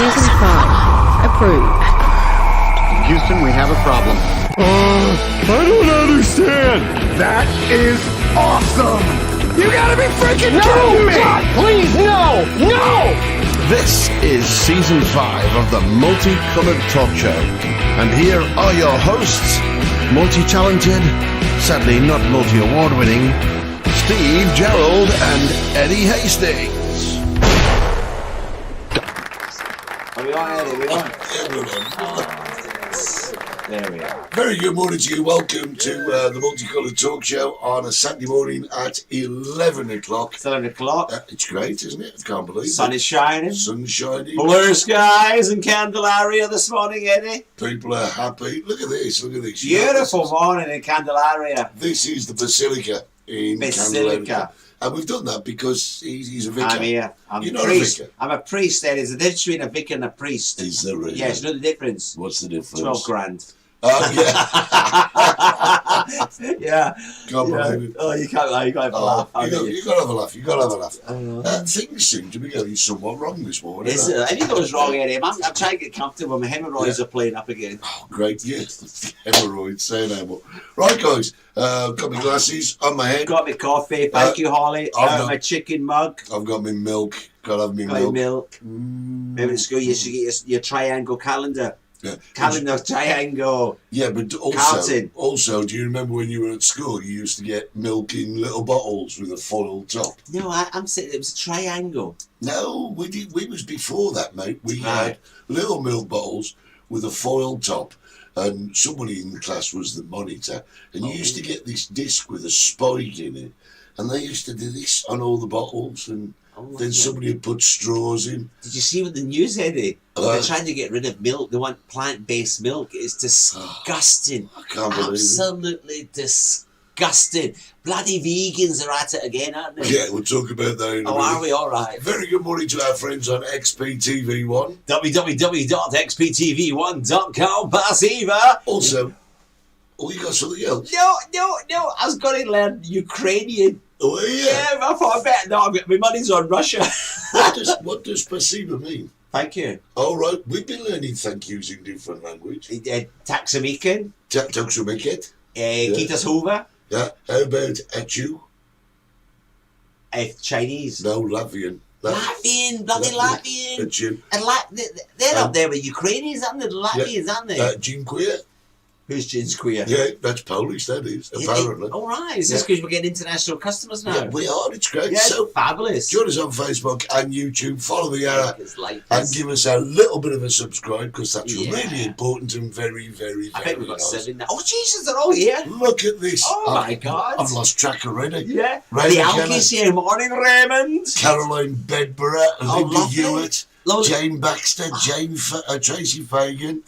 Season 5. Approved. Houston, we have a problem. I don't understand. That is awesome. You gotta be freaking kidding me. God, please, no! No! This is Season 5 of the Multicoloured Talk Show. And here are your hosts, multi-talented, sadly not multi-award winning, Steve Gerald and Eddie Hastings. Are we on, Eddie? We on? There we are. Very good morning to you. Welcome to the Multicoloured Talk Show on a Saturday morning at 11 o'clock. 7 o'clock. It's great, isn't it? I can't believe Sun it. is shining. Sun's shining. Blue skies in Candelaria this morning, Eddie. People are happy. Look at this. Look at this. Beautiful morning in Candelaria. This is the Basilica in Candelaria. And we've done that because he's a vicar. I'm here. I'm You're a not priest. a vicar. I'm a priest. There is a difference between a vicar and a priest. Is there really? Yes, you know the difference? What's the difference? 12 grand. Yeah. Yeah. Can't believe it. Oh, you can't lie. You got to have a laugh. You got to have a laugh. You got to have a laugh. Things seem to be going somewhat wrong this morning. Anything goes wrong, Eddie. I'm trying to get comfortable. My hemorrhoids are playing up again. Oh, great. Yes. Hemorrhoids. Say no more. Right, guys. Got my glasses on my head. Got my coffee. Thank you, Holly. My chicken mug. I've got my milk. Got to have my Got milk. your milk. Maybe at school you should get your triangle calendar. Yeah. Calendar triangle. Yeah, but also, do you remember when you were at school, you used to get milk in little bottles with a foil top? No, I'm saying it was a triangle. No, we was before that, mate. We Right. had little milk bottles with a foil top, and somebody in the class was the monitor, and you used to get this disc with a spike in it, and they used to do this on all the bottles, and then somebody would put straws in. Did you see what the news, Eddie? They're trying to get rid of milk. They want plant-based milk. It's disgusting. I can't believe it. Absolutely disgusting. Bloody vegans are at it again, aren't they? Yeah, we'll talk about that in a minute. Are we all right? Very good morning to our friends on XPTV1. www.xptv1.com. Pass Eva. Also, you got something else? No. I was going to learn Ukrainian. Oh, yeah. Yeah, I thought I better. No, my money's on Russia. What does spasiba mean? Thank you. All right, we've been learning thank yous in different language. Taksamikan. Taksamiket. Kitas Hoover. Yeah. How about Achu? Chinese. No, Latvian. Latvian, bloody Latvian. Achu. And they're up there with Ukrainians, aren't they? The Latvians, aren't they? Dziękuję. Who's Jin's queer? Yeah, that's Polish, that is, apparently. All right. Is this because we're getting international customers now? Yeah, we are, it's great. Yeah, So, fabulous. join us on Facebook and YouTube, follow the arrow, Like and give us a little bit of a subscribe, because that's really important and very, very, very I think we've got nice. 7 now. Oh, Jesus, they're all here. Look at this. Oh, my God. I've lost track already. Yeah. Raymond The Alkies here. Morning, Raymond. Caroline Bedborough, Linda lovely. Hewitt, Jane Baxter, Tracy Fagan,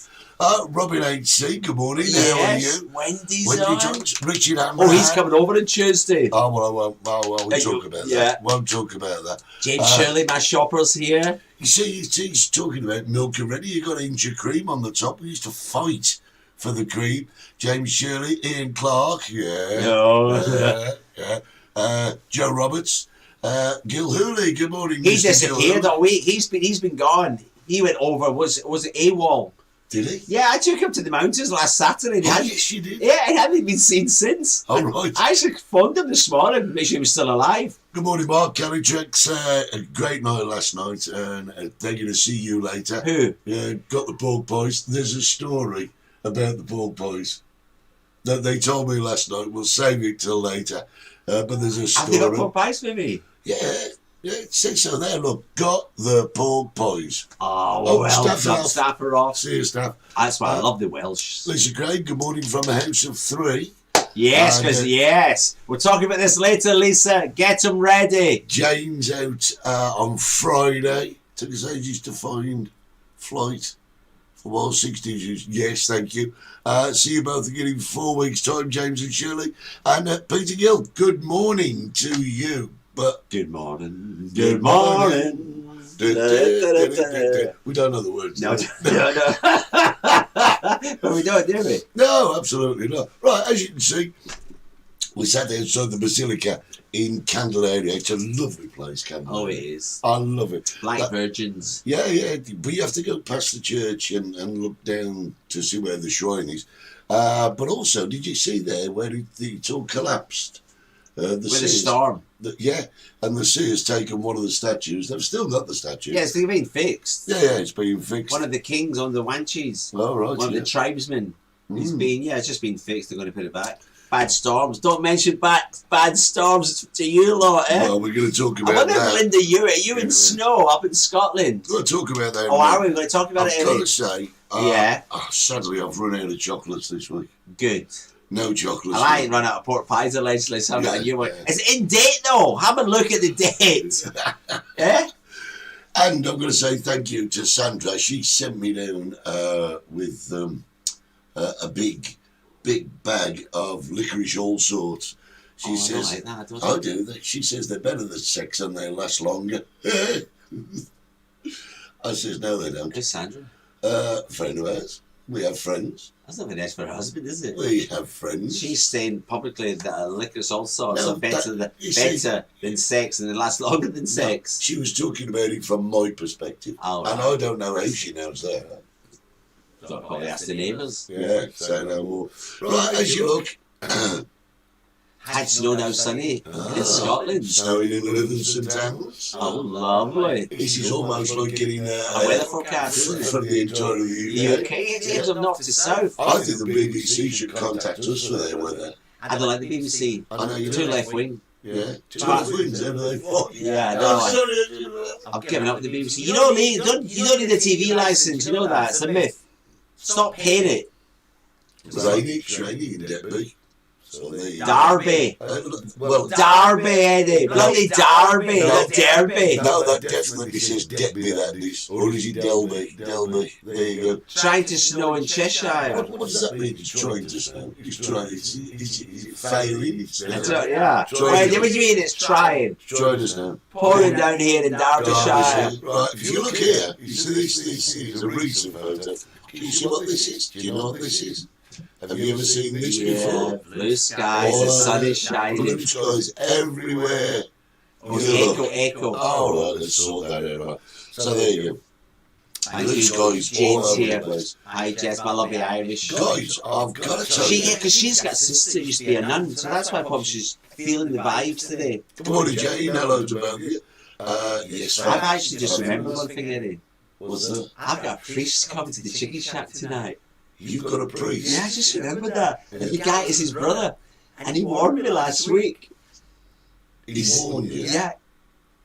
Robin H.C., good morning, how are you? Wendy's Wendy on. Jones, Richard Hammer. Oh, he's coming over on Tuesday. Oh, well, I won't. We'll talk about that. Won't talk about that. James Shirley, my shopper's here. You see, he's talking about milk already. You got an inch of cream on the top. We used to fight for the cream. James Shirley, Ian Clark, Joe Roberts, Gil Hooley, good morning. He Mr. disappeared Gil all week. He's been gone. He went over. Was it AWOL? Did he? Yeah, I took him to the mountains last Saturday. Yes, you did. Yeah, I hadn't been seen since. Oh, right. I actually phoned him this morning to make sure he was still alive. Good morning, Mark. Kelly Trex, a great night last night, and they're going to see you later. Who? Yeah, got the pork pies. There's a story about the pork pies that they told me last night. We'll save it till later, but there's a story. Have they got pork pies for me? Yeah, it says so there. Look, got the pork pies. Oh, well staff are off. See you, staff. That's why I love the Welsh. Lisa Craig, good morning from a house of 3. Yes, because yes. We're talking about this later, Lisa. Get them ready. Jane's out on Friday. Took us ages to find flight for Wild 60s. Yes, thank you. See you both again in 4 weeks' time, James and Shirley. And Peter Gill, good morning to you. But good morning. Good morning. We don't know the words. No. But we don't, do we? No, absolutely not. Right, as you can see, We sat outside the Basilica in Candelaria. It's a lovely place, Candelaria. Oh, it is. I love it. Black Virgins. Yeah, but you have to go past the church and look down to see where the shrine is. But also, did you see there where it's all collapsed? With a storm. And the sea has taken one of the statues. They've still got the statue. Yeah, it's been fixed. Yeah, it's been fixed. One of the kings on the Wanchis. Oh, right. One of the tribesmen. It's just been fixed. They're going to put it back. Bad storms. Don't mention bad storms to you lot, eh? Well, we're going to talk I about wonder, that. Linda, you're in snow up in Scotland. We're going to talk about that. Oh, are we? We're going to talk about it? I've got to say, yeah. Sadly, I've run out of chocolates this week. Good. No chocolates. I ain't run out of pork pies allegedly. So Yeah. Is it in date though? Have a look at the date. Eh? And I'm going to say thank you to Sandra. She sent me down with a big bag of licorice all sorts. She says, I don't like that, I do. She says they're better than sex and they last longer. I says, no, they don't. Who's Sandra? Friend of ours. We have friends. That's not very nice for her husband, is it? We have friends. She's saying publicly that licorice all sorts No, are better than sex and they last longer than sex. She was talking about it from my perspective. Oh, and right. I don't know how she knows that. Probably ask the neighbours. Yeah, say no more. Right, as you look. Had snow now sunny in Scotland. Snowing in St Anne's. Oh, lovely. This is almost like getting A weather forecast, isn't it? from the entire of the You UK. okay? It goes from north to south. I think the BBC should contact us for their weather. I don't like the BBC. I know you Too don't. left wing. Yeah, two left wings, haven't they? Yeah, Oh, no, sorry. I've given up with the BBC. You don't need a TV licence. You know that. It's a myth. Stop paying it. Rainy in Derby. So there you go. Derby. Well, Derby, Eddie. Bloody Derby. Not Derby. no, that definitely says Derby, that is. Or is it Delby? Delby. There you go. Trying to snow in Cheshire. What does that mean? It's trying to snow. It's trying. Is it failing? It's Yeah. What do you mean it's trying? trying to snow. Pouring down here in Derbyshire. Right, if you look here, you see this is a recent photo. Can you see what this is? Do you know what this is? Have you ever seen this Yeah, before? blue skies, the sun is shining. Blue skies everywhere. Echo. Oh, right, let's sort that out. Right. So there you go. Thank Blue you. skies all Jane's over here. the place. Hi, Jess, my lovely Irish. Guys, I've got to tell you. Because she's got a sister who used to be a nun, so that's why probably she's feeling the vibes today. Good morning, Jane. Hello to both of you. Yes, I've actually just remembered one thing, Eddie. What's that? I've got a priest coming to the chicken shack tonight. You've got a priest. Yeah, I just remembered that. And the guy is his brother. And he warned me last week. He warned you. Yeah.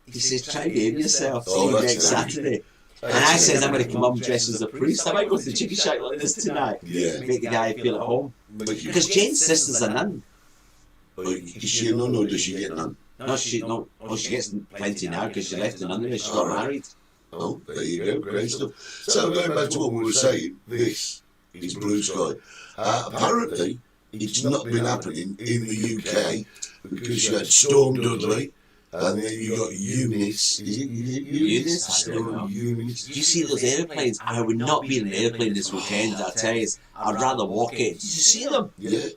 He says, try and behave yourself. See Oh, you that's next nice. Saturday. And I says, I'm going to come up dressed as a priest. I might go to the chicken shack like this tonight. Yeah. Make the guy feel at home. But you, Because Jane's sister's a nun. is she a nun or does she get none? No, she gets plenty now because she left the nunnery. She got married. Oh, there you go. Great stuff. So going back to what we were saying, this is blue sky. Apparently, it's not been happening in the UK because you had Storm Dudley and then you got Eunice. Is it Eunice? I don't know. Eunice. Do you see those airplanes? I would not be in an airplane this weekend, I tell you. I'd rather walk it. Did you see them? Yeah.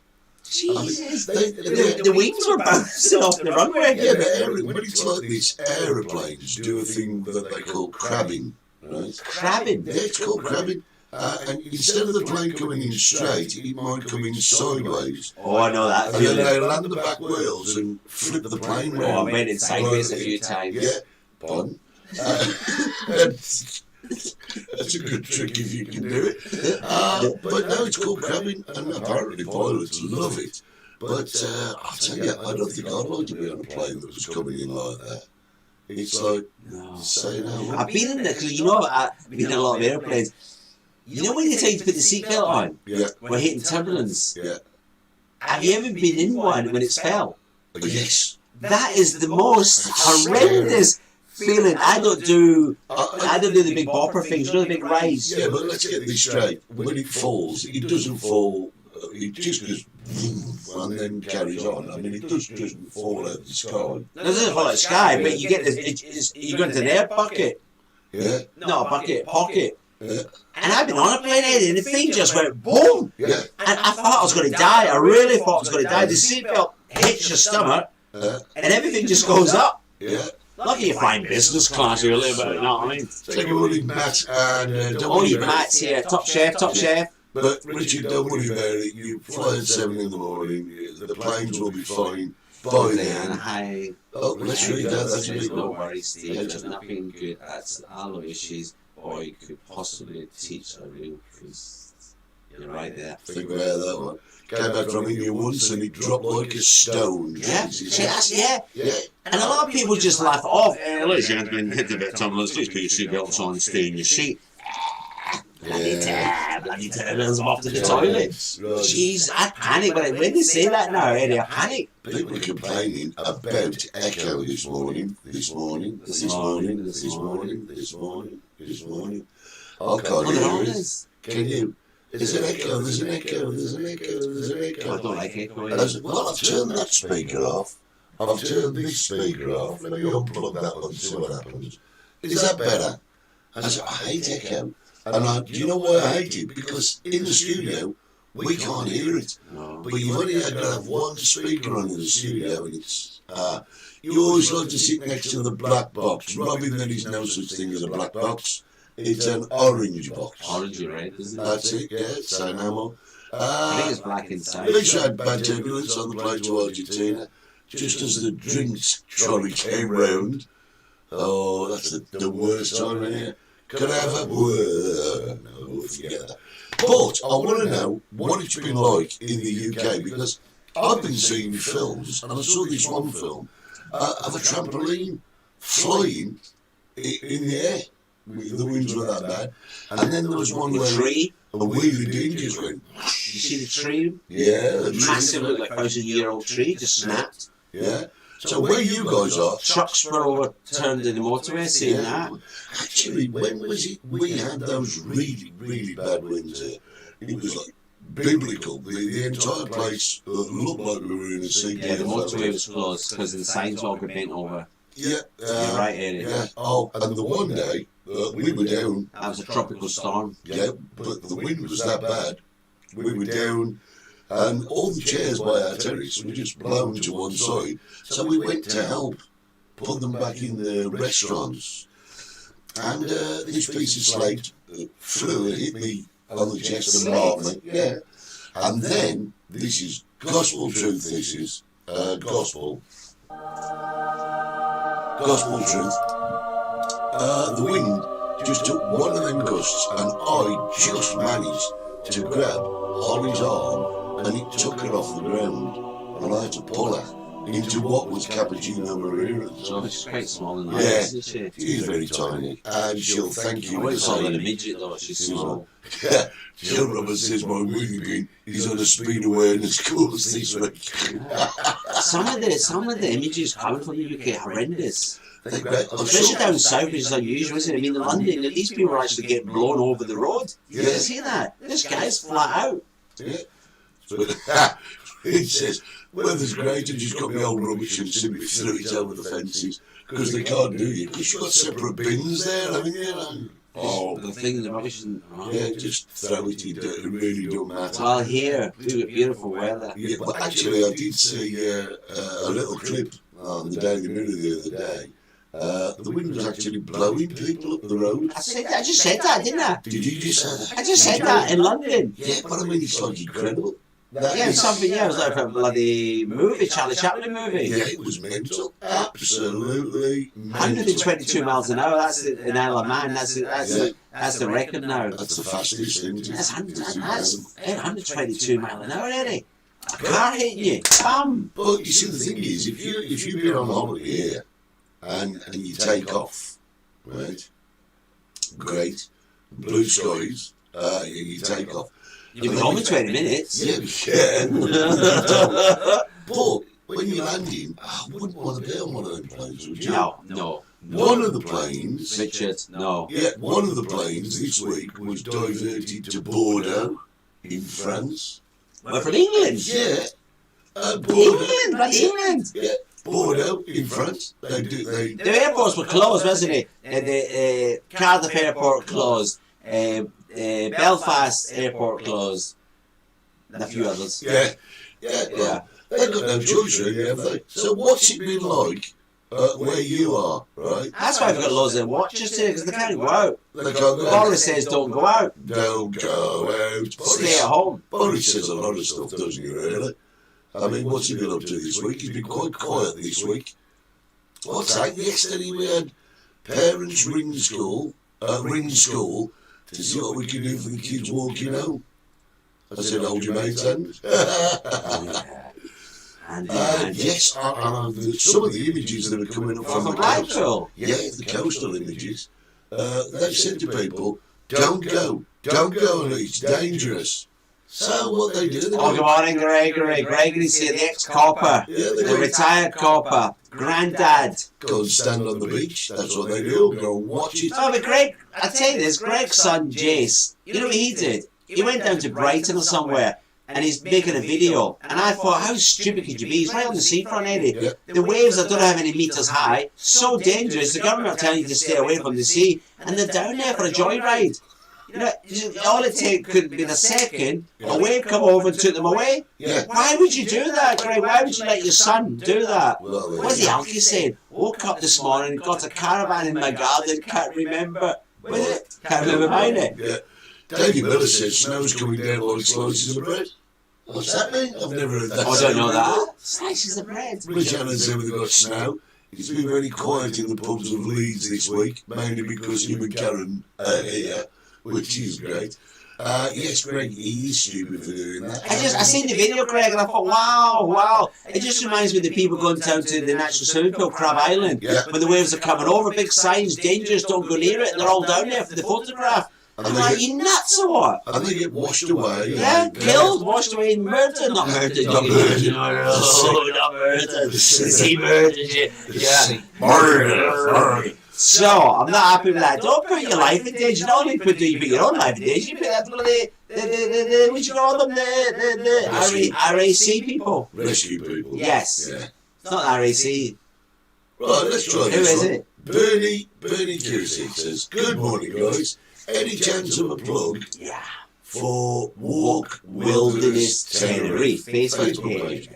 Jesus. I mean, The wings were bouncing off the runway. Yeah, but when it's like this, aeroplanes do a thing that they call crabbing, right? Crabbing. Yeah, it's called crabbing. And instead of the plane coming in straight, it might come in sideways. Oh, I know that And then feeling. they land the back wheels and flip the plane Oh, I round. went in sideways a few times. Yeah, pardon. That's a good trick if you can do it. But no, it's called crabbing, and apparently pilots love it. But I'll tell you, I don't think I'd like to be on a plane that was coming in like that. It's like, No. say no. I've been in there because you know I've been in a lot of airplanes. You know when they tell you to put the seatbelt on? Yeah, We're hitting turbulence. yeah. Have you ever been in one when it's fell? Yes. That is the most horrendous feeling. I don't do the big bopper things, you know, the big rise. Yeah, but let's get this straight. When it falls, it doesn't fall, it just goes and then carries on. I mean, it doesn't fall out of the sky. It doesn't fall out of the sky, but you get this, you go into an air bucket. Yeah, No, a bucket, pocket. yeah, And I've been on a plane, Eddie, and the thing just went boom! yeah. And I thought I was going to die. I really thought I was going to die. The seatbelt hits your stomach, Uh, and everything just goes up. yeah. Lucky you're flying business class, you're a little bit, you know what I mean? Take a running Matt and don't All worry your about mats it. here, top chef. But Richard, don't worry about it. You fly at 7 in the morning. The planes will be fine by And then. hi. Oh, let's read that. That's a big No one. worries, Steve. There's nothing good as aloysius boy could possibly teach a real priest. You're right there. Think about that one. Came back from India once and he dropped like a stone. Yeah, see, that's, yeah. Yeah. And a lot of people just laugh it off. Ladies and gentlemen, hit the bit, Tom. Let's just put your seatbelts on and stay in your seat. Bloody turtles, I'm off to the toilet. Right. Jeez, I panic when they say that now, Eddie. I panic. People are complaining about echo this morning. I can't hear it. Can you? There's an echo, there's an echo. I don't like it. Well, I've turned that speaker off. I've turned this speaker off. Let me unplug that one and see what happens. Is that better? I hate echo. And do you know why I hate it? Because in the studio, we can't hear it. But you've only got to have one speaker on in the studio, and it's... you always like to sit next to the black box. Robin, there is no such thing as a black box. It's an orange box. Orange and red, isn't it? That's it, yeah, so no more. I think it's black inside. At least we had bad turbulence on the plane to Argentina. Just as the drinks trolley came round. Oh, that's the worst time in here. Could I have a word? No, forget that. But I want to know what it's been like in the UK, because I've been seeing films, and I saw this one film of a trampoline flying in the air. The winds were that bad. And then there was one where a wheelie dean just went. You see the tree? Yeah. The Massive, look like 1,000-year-old tree, just snapped. Yeah. So where you guys are, Trucks were overturned in the motorway, seeing that. Actually, when was it we had those really, really bad winds here? It was like biblical. The entire place looked like we were in a sea. Yeah, the motorway was closed because the signs all got bent over. Yeah. You're right, Eddie. Yeah. Oh, and the one day, we were down. That was a tropical storm. Yeah, but the wind was that bad. We were down, and all the chairs by our terrace were just blown to one side. So we went to help put them back in the restaurants. And this piece of slate flew and hit me on the chest and marked me. Yeah. And then, this is gospel truth, this is gospel. Gospel truth. The wind just took one of them gusts, and I just managed to grab Holly's arm, and it took her off the ground, and I had to pull her into what was Cappuccino Marina's. So she's quite small in Yeah, that, isn't she? she's very tiny, and she'll thank I you wouldn't for call her a saying. midget though, she's small. Yeah, Jill Roberts says my wheelie bin is on a speed awareness course this week. Some of the images coming from the UK are horrendous. Especially Especially down south, which is unusual, isn't it? I mean, in London, these people are actually getting blown over the road. You Yeah. see that? This guy's flat out. Yeah. It says, weather's great, and just got me old rubbish and simply threw it over the fences, because they can't do you. Because you've got separate bins there, haven't you? Oh, the thing in the rubbish isn't right. Yeah, just throw it, it really don't matter. Well, here, we get beautiful weather. Yeah, but actually, I did see a little clip on the Daily Mirror the other day. The wind was actually blowing people up the road. I just said that, didn't I? Did you just say that? I just said that in London. Yeah, but I mean, it's like incredible. That Yeah, is- something, yeah, it was like a bloody movie, Charlie Chaplin movie. Yeah, it was mental. Absolutely mental. 122 miles an hour, that's in Isle of Man, that's the record now. That's the fastest thing. That's 122 miles an hour, Eddie. A car hitting you, bam! But you see, the thing is, if you've been on holiday here and you take off, right? Great, blue skies, you take off. You'll be home in 20 minutes. Yeah, yeah. But when you're landing, I wouldn't want to be on one of them planes, would you? No. One of the planes, Richard, no. yeah, one of the planes this week was diverted to Bordeaux in France. We're from England. Yeah, Bordeaux. England, bloody England. Yeah, Bordeaux in France. They The airports were closed, wasn't it? The Cardiff airport closed. Belfast airport closed. And a few others. Yeah, Yeah, well, they've got no choice really, have they? So what's it been like where you are, right? That's why we've got loads of watchers here, because they can't go out. They can't go out. Boris says don't go out. Don't go out. Stay at home. Boris says a lot of stuff, doesn't he, really? I mean, what's he been up to this week? He's been quite quiet this week. What's that? Yesterday we had parents ring school to see what we can do for the kids walking home. I said, hold your mate's hand. Yes, some of the images that are coming up from the coastal, the coastal images, they've said to people, don't go, and it's dangerous. So what they do? Good morning, Gregory. Gregory's here, the ex-copper, the retired copper, granddad. Go and stand on the beach. That's what they do. Go and watch it. Oh, but Greg, I tell you this, Greg's son Jace, you know what he did? He went down to Brighton or somewhere, and he's making a video. And I thought, how stupid could you be? He's right on the seafront, Eddie. Yeah. The waves are don't know how many metres high, so dangerous. The government are telling you to stay away from the sea, and they're down there for a joyride. You know, all it could have been a second, a wave come over and took them away. Yeah. Why would you do that, Greg? Why would you let your son do that? Well, What's the Alky saying? Woke up this morning, got a caravan in my garden, can't remember. Was it? Can't remember mine. Yeah. David Miller says snow's coming down like slices of bread. What's that mean? I've never heard that. I don't know that. Slices of bread. Rich Allen said we've got snow. It's been very quiet in the pubs of Leeds this week, mainly because him and Karen are here, which is great. Yes, Greg, he is stupid for doing that. I seen the video, Greg, and I thought, wow. It just reminds me of the people going down to the natural swimming pool, Crab Island, when the waves are coming over, big signs, dangerous, don't go near it, and they're all down there for the photograph. I'm like, you nuts or what? And they get washed away. Yeah, killed, washed away, murdered. Not murdered. Not murdered. He murdered you. Yeah. Murder. So, I'm not happy with that. Don't put your life in danger. Not only put your own life in danger, you put that bloody, what you call them, the RAC people. Rescue people. Yes. Yeah. It's not RAC. Right, let's try this. Who is one. it? Bernie Cusick says, good morning, guys. Any chance of a plug for Walk Wilderness Tenerife Facebook page?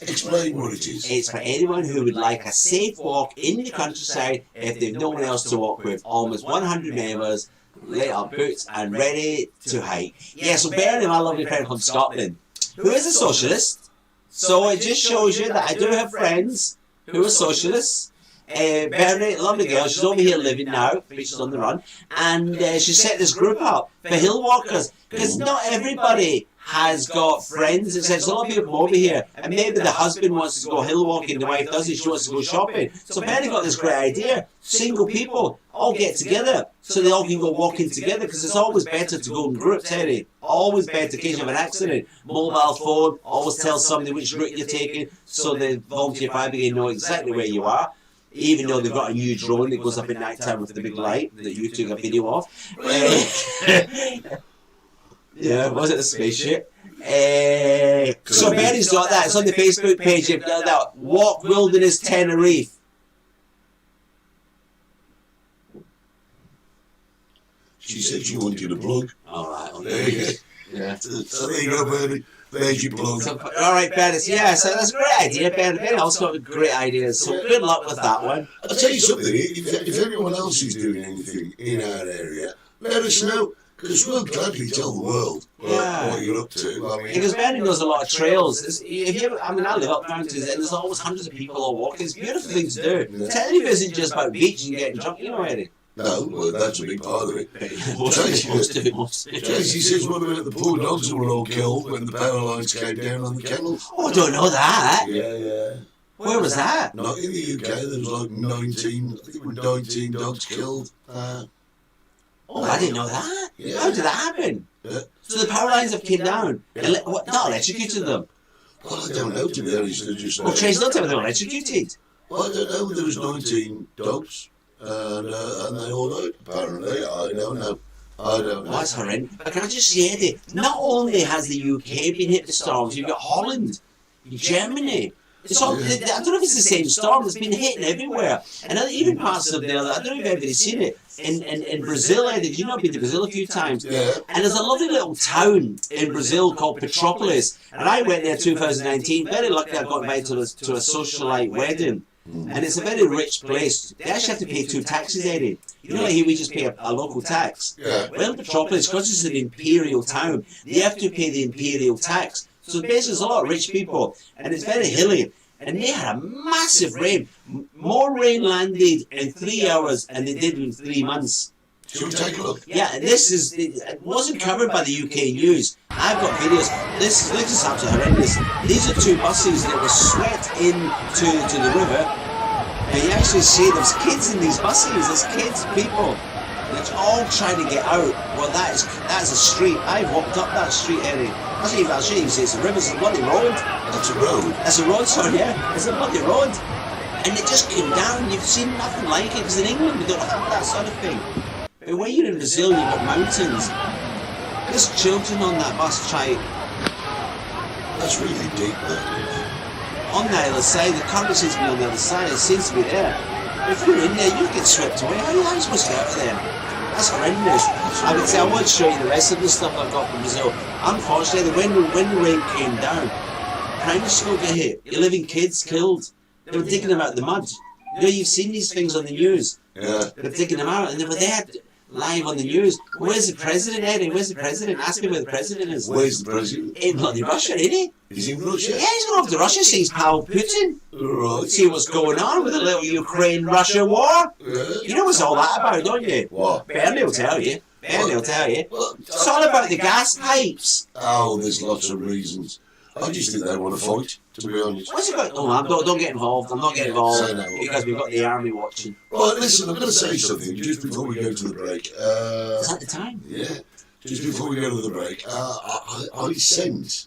Explain what it is. It's for anyone who would like a safe walk in the countryside if they've no one else to walk with. Almost 100 members, laid up boots and ready to hike. Yeah, so Bernie, my lovely friend from Scotland, who is a socialist. So it just shows you that I do have friends who are socialists. Bernie, lovely girl, she's over here living now, but she's on the run, and she set this group up for hill walkers, because not everybody has got friends. There's a lot of people come over here, and maybe the husband wants to go hill walking, the wife doesn't, she wants to go shopping. So Bernie got this great idea, single people all get together, so they all can go walking together, because it's always better to go in groups, Terry. Always better in case you have an accident. Mobile phone, always tell somebody which route you're taking, so the volunteer fire brigade know exactly where you are. Even though they've got a new drone that goes up at night time with the big light that you took a video of. Yeah, was it a spaceship? So Bernie's got that. It's on the Facebook page. You've got that. Walk Wilderness Tenerife. She said she wanted a plug. All right. There you go. Yeah. So there you go, Bernie. There's your plug. So, all right, Bernie. Yeah, so that's a great idea. Bernie also got great ideas. So good luck with that one. I'll tell you something. If anyone else is doing anything in our area, let us know. Because we'll gladly tell the world what you're up to. I mean, because Bernie knows a lot of trails. I live up mountains and there's always hundreds of people all walking. It's a beautiful thing to do. Tenerife isn't just about beach and getting drunk, you know, Eddie. No, well, that's a big part of it. Tracy says, what about the poor dogs that were all killed when the power lines came down on the kennels? Oh, I don't know that. Yeah. Where was that? Not in the UK. There was like 19 dogs killed. Oh, I didn't know that. Yeah. How did that happen? Yeah. So the power lines have came down. Not electrocuted them. Well, I don't know, to be honest. Well, Tracy, don't tell me they were electrocuted. Well, I don't know. There was 19 dogs. And they all died, apparently. I don't know. That's horrendous. But can I just say, Eddie, not only has the UK been hit with storms, you've got Holland, Germany, It's all, I don't know if it's the same storm. It's been hitting everywhere, and even parts of the other. I don't know if everybody's seen it in Brazil. Did you know? I've been to Brazil a few times, Yeah. and there's a lovely little town in Brazil called Petropolis, and I went there 2019. Very lucky, I got invited to a socialite wedding, and it's a very rich place. They actually have to pay 2 taxes, Eddie. You know, like here we just pay a local tax. Yeah. Well, Petropolis, because it's an imperial town, they have to pay the imperial tax. So basically, there's a lot of rich people, and it's very hilly. And they had a massive rain. More rain landed in 3 hours than they did in 3 months. Shall we take a look? Yeah, and it wasn't covered by the UK news. I've got videos. This is absolutely horrendous. These are 2 buses that were swept into the river. And you actually see there's kids in these buses. There's kids, people. They're all trying to get out. Well, that's a street. I've walked up that street, Eddie. I shouldn't even say it's a river. It's a bloody road. That's a road. That's a road, sorry, yeah. It's a bloody road. And it just came down. You've seen nothing like it, because in England we don't have that sort of thing. But when you're in Brazil, you've got mountains. There's children on that bus trying. That's really deep, though. On the other side, the current seems to be on the other side. It seems to be there. If you're in there, you get swept away. How are you supposed to get out of there? That's horrendous. I would say I won't show you the rest of the stuff I've got from Brazil. Unfortunately, when the rain came down, primary school got hit. 11 kids killed. They were digging them out of the mud. You know, you've seen these things on the news. Yeah. They're digging them out, and they were there live on the news. Where's the president, Eddie? Where's the president? Ask me where the president is. Where's the president? In bloody Russia, isn't he? Is he in Russia? Yeah, he's going over to Russia, see his pal Putin. Right. See what's going on with the little Ukraine-Russia war. Yeah. You know what's all that about, don't you? What? Bernie will tell you. Bernie will tell you. Well, It's all about the gas pipes. oh, there's lots of reasons. I just think they want to fight, to be honest. What's it got? Oh, don't get involved. I'm not getting involved because we've got the army watching. Right, listen, I'm going to say something just before we go to the break. Is that the time? Yeah, just before we go to the break. I sent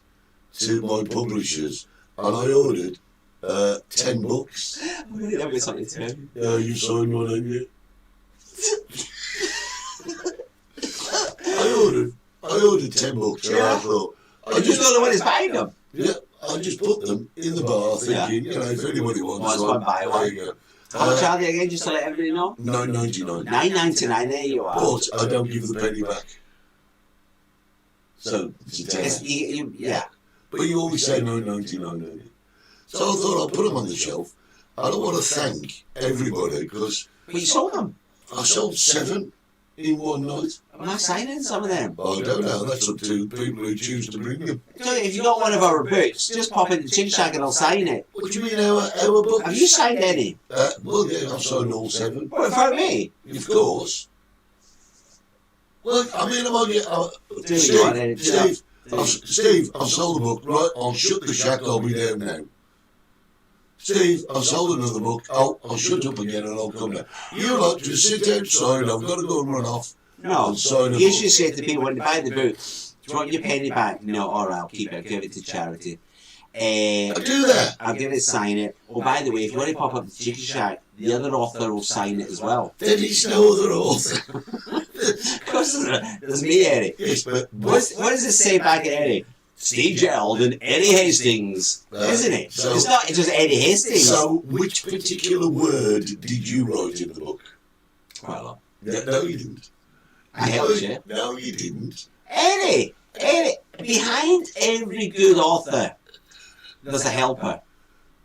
to my publishers and I ordered 10 books. That'll be something to him. You signed one, haven't you? I ordered 10 books and I thought, I just don't know when he's buying them. yeah, I just put them in the bar thinking, you know, if anybody wants one, buy one. there you go. How much are they again, just to let everybody know? $9.99. $9.99, there you are. But I don't give the penny back. So, it's a tenner. Yeah. But you always say $9.99, don't you? So I thought I'll put them on the shelf. I don't want to thank everybody because But you sold them. I sold 7 in one night. Am I signing some of them? I don't know, that's up to people who choose to bring them. So if you got one of our books, just pop in the Ching Shack and I'll sign it. What do you mean, our books? Have you signed any? Well, yeah, I've signed all 7. What about me? Of course. Well, I mean, Steve, I've sold a book, right? I'll shut the shack, I'll be there now. Steve, I've sold another book, I'll shut up again and I'll come down. You lot just sit outside, I've got to go and run off. No, And sign a you book. should say to people when they buy the book, do you want your penny back? No, alright, I'll keep it, I'll give it to charity. I do that. I'll give it to sign it. Oh, by the way, if you want to pop up the Chicken Shack, the other author will sign it as well. There is no other author. Of course there's me, Eddie. Yes, but What does it say back at Eddie? Steve Gerald and Eddie Hastings, isn't it? so- It's not just Eddie Hastings. So, which particular word did you write in the book? Quite a lot. No, you didn't. I helped you. No, you didn't. Eddie, behind every good author, there's a helper.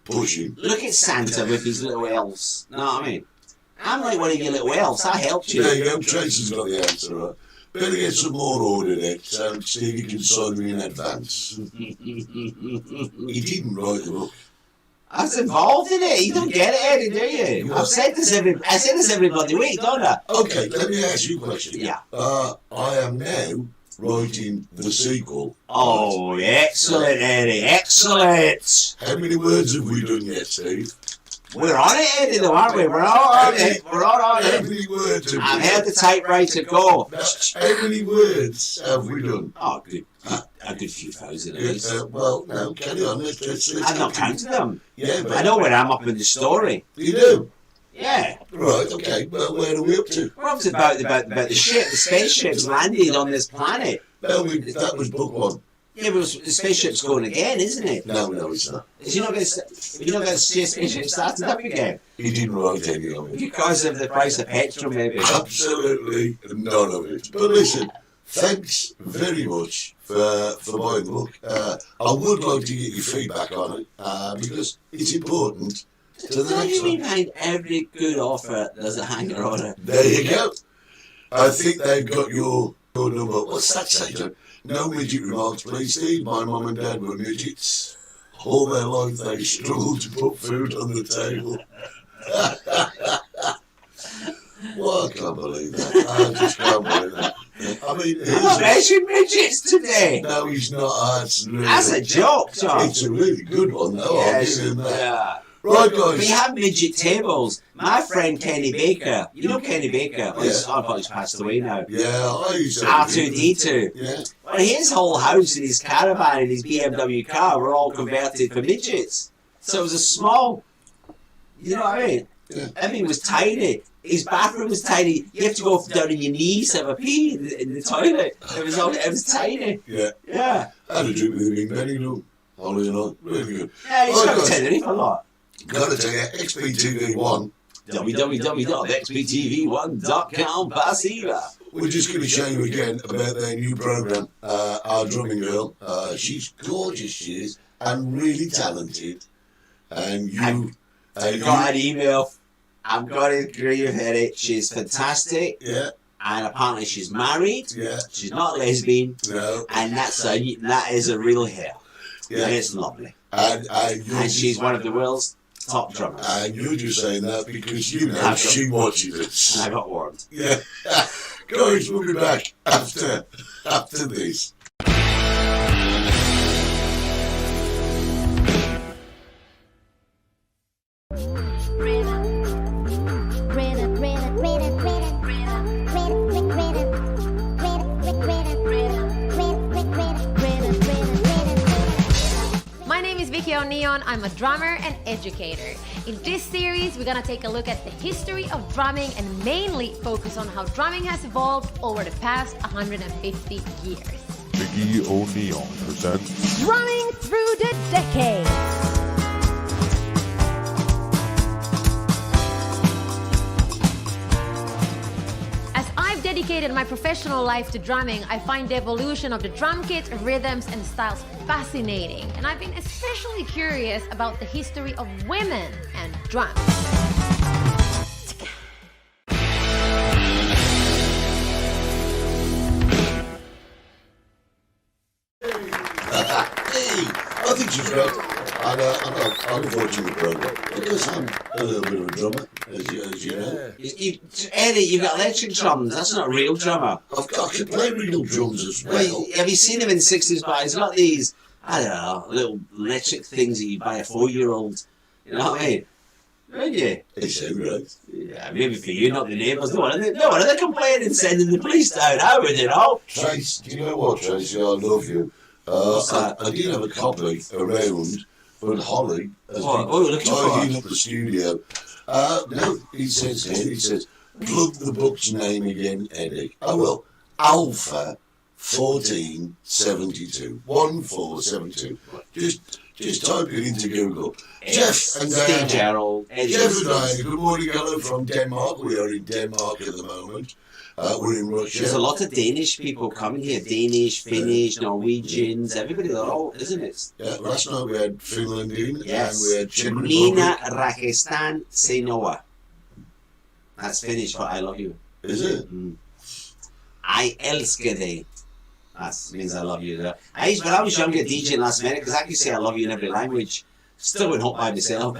Pushing. Look at Santa with his little elves. Know what I mean? I'm like one of your little elves. I helped you. There you go, Tracy's got the answer, right? Better get some more ordered in, so Steve, you can sign me in advance. He didn't write the book. I was involved in it. You don't get it, Eddie, do you? I say this every bloody week, don't I? Okay, let me ask you a question. Yeah. I am now writing the sequel. Oh, excellent, Eddie. Excellent. How many words have we done yet, Steve? We're on it, Eddie, though, aren't we? We're all on it. We're all on How it. many words have I've we heard the typewriter go. How many words have we done? Oh, good. A good few thousand at least. Well, no, carry on. Let's I've not counted them. Yeah, but I know where I'm up in the story. you do. Yeah. Right, okay, well, where are we up to? We're up to about the ship, the spaceships landed on this planet. No, that was book 1. Yeah, but the spaceship's going again, isn't it? No, it's not. Is he not going to see a spaceship started up again? He didn't write any of it. Because of the price of petrol, maybe. Absolutely none of it. But listen, thanks very much for buying the book. I would like to get your feedback on it because it's important to the Don't next you mean one. behind every good offer there's a hanger on it? There you go. I think they've got your number. What's that say, John? No midget remarks, please, Steve. My mum and dad were midgets. All their life they struggled to put food on the table. Well, I can't believe that. I just can't believe that. I mean, I'm not mentioning midgets today. no, he's not. That's a joke, John. It's a really good one, though. I'll give him that. Yeah. Right, guys. We have midget tables. My friend Kenny Baker, you know Kenny Baker? Well, he's passed away now. Yeah, I used to. R2D2. Yeah. Well, his whole house and his caravan and his BMW car were all converted for midgets. So it was a small, you know what I mean? Yeah. Everything was tiny. His bathroom was tiny. You have to go down on your knees to have a pee in the toilet. It was tiny. Yeah. Yeah. I had a drink with him in Benidorm. Holly and I. Really good. Yeah, he's Right, got guys. Tenerife a lot. Gotta tell you, XPTV1. www.xptv1.com Pasiva. We're just going to show you again about their new program. Our drumming girl. She's gorgeous, she is, and really talented. And you. I got an email. I'm going to agree with her. She's fantastic. Yeah, And apparently she's married. yeah, She's not lesbian. no. And that is a real hell. Yeah. And it's lovely. And And she's one of the world's top drummers. And you're just saying that because you know I've got- she watches And I it. got warmed. Yeah. Guys, we'll be back after this. My name is Vicky O'Neon. I'm a drummer and educator. In this series, we're gonna take a look at the history of drumming and mainly focus on how drumming has evolved over the past 150 years. Vicky O'Neon presents Drumming through the decades. As I've dedicated my professional life to drumming, I find the evolution of the drum kit, rhythms, and styles fascinating. And I've been especially curious about the history of women and drums. Hey, I think she's great. I look forward to the program because I'm a little bit of a drummer, as you know. Eddie, you've got electric drums. That's not a real drummer. I can play real drums as well. Well, have you seen him in 60s bars? He's got these, I don't know, little electric things that you buy a 4-year-old. You know what I mean? Don't you? It's so great. Yeah, maybe for you, not the neighbours. No one of them complaining and sending the police down. How would you know? Trace, do you know what, Tracy? I love you. I did have a copy around, but Holly has been looking for tidying up the studio. No, he says here, he says, plug the book's name again, Eddie. Oh, well, Alpha 1472. 1472. Just type it into Google. Jeff and Steve Diana. Gerald. Jeff and Diana, good morning, hello from Denmark. We are in Denmark at the moment. We're in Russia. There's a lot of Danish people coming here. Danish, Finnish, Norwegians, everybody, they're all, isn't it? Yeah, last night we had Finland in, Yes. and we had Czech Nina Republic. Rakistan Senoa. That's Finnish for I love you. Is it? I älskar dig. That means I love you. When I was younger, DJing last minute, because I could say I love you in every language. Still went home by myself.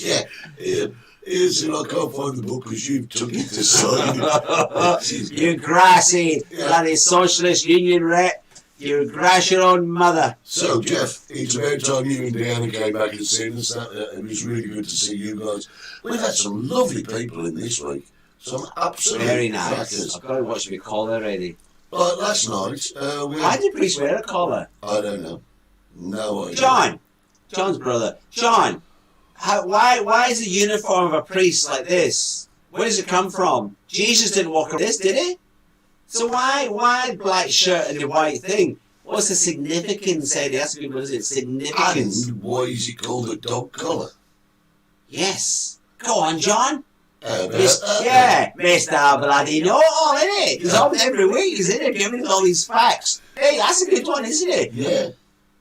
Yeah. Here's I can't find the book because you took it to sign it. You grassy, bloody socialist union rat. You grass your own mother. So, Jeff, it's about time you and Diana came back and seen us. It was really good to see you guys. We've had some lovely people in this week. Some absolute Very nice. crackers. I've got to watch me call already. Like last night, we Why had, did Priest wear a collar? I don't know. No idea. John's brother. John, why is the uniform of a priest like this? Where does it come from? Jesus didn't walk like this, did he? So why black shirt and the white thing? What's the significance, Eddie? That's a good one, isn't it? Significance. And why is it called a dog collar? Yes. Go on, John. Mr. Yeah, Mr. Bloody Know-all, isn't it? He's on every week, isn't it? Giving us all these facts. Hey, that's a good one, isn't it? Yeah.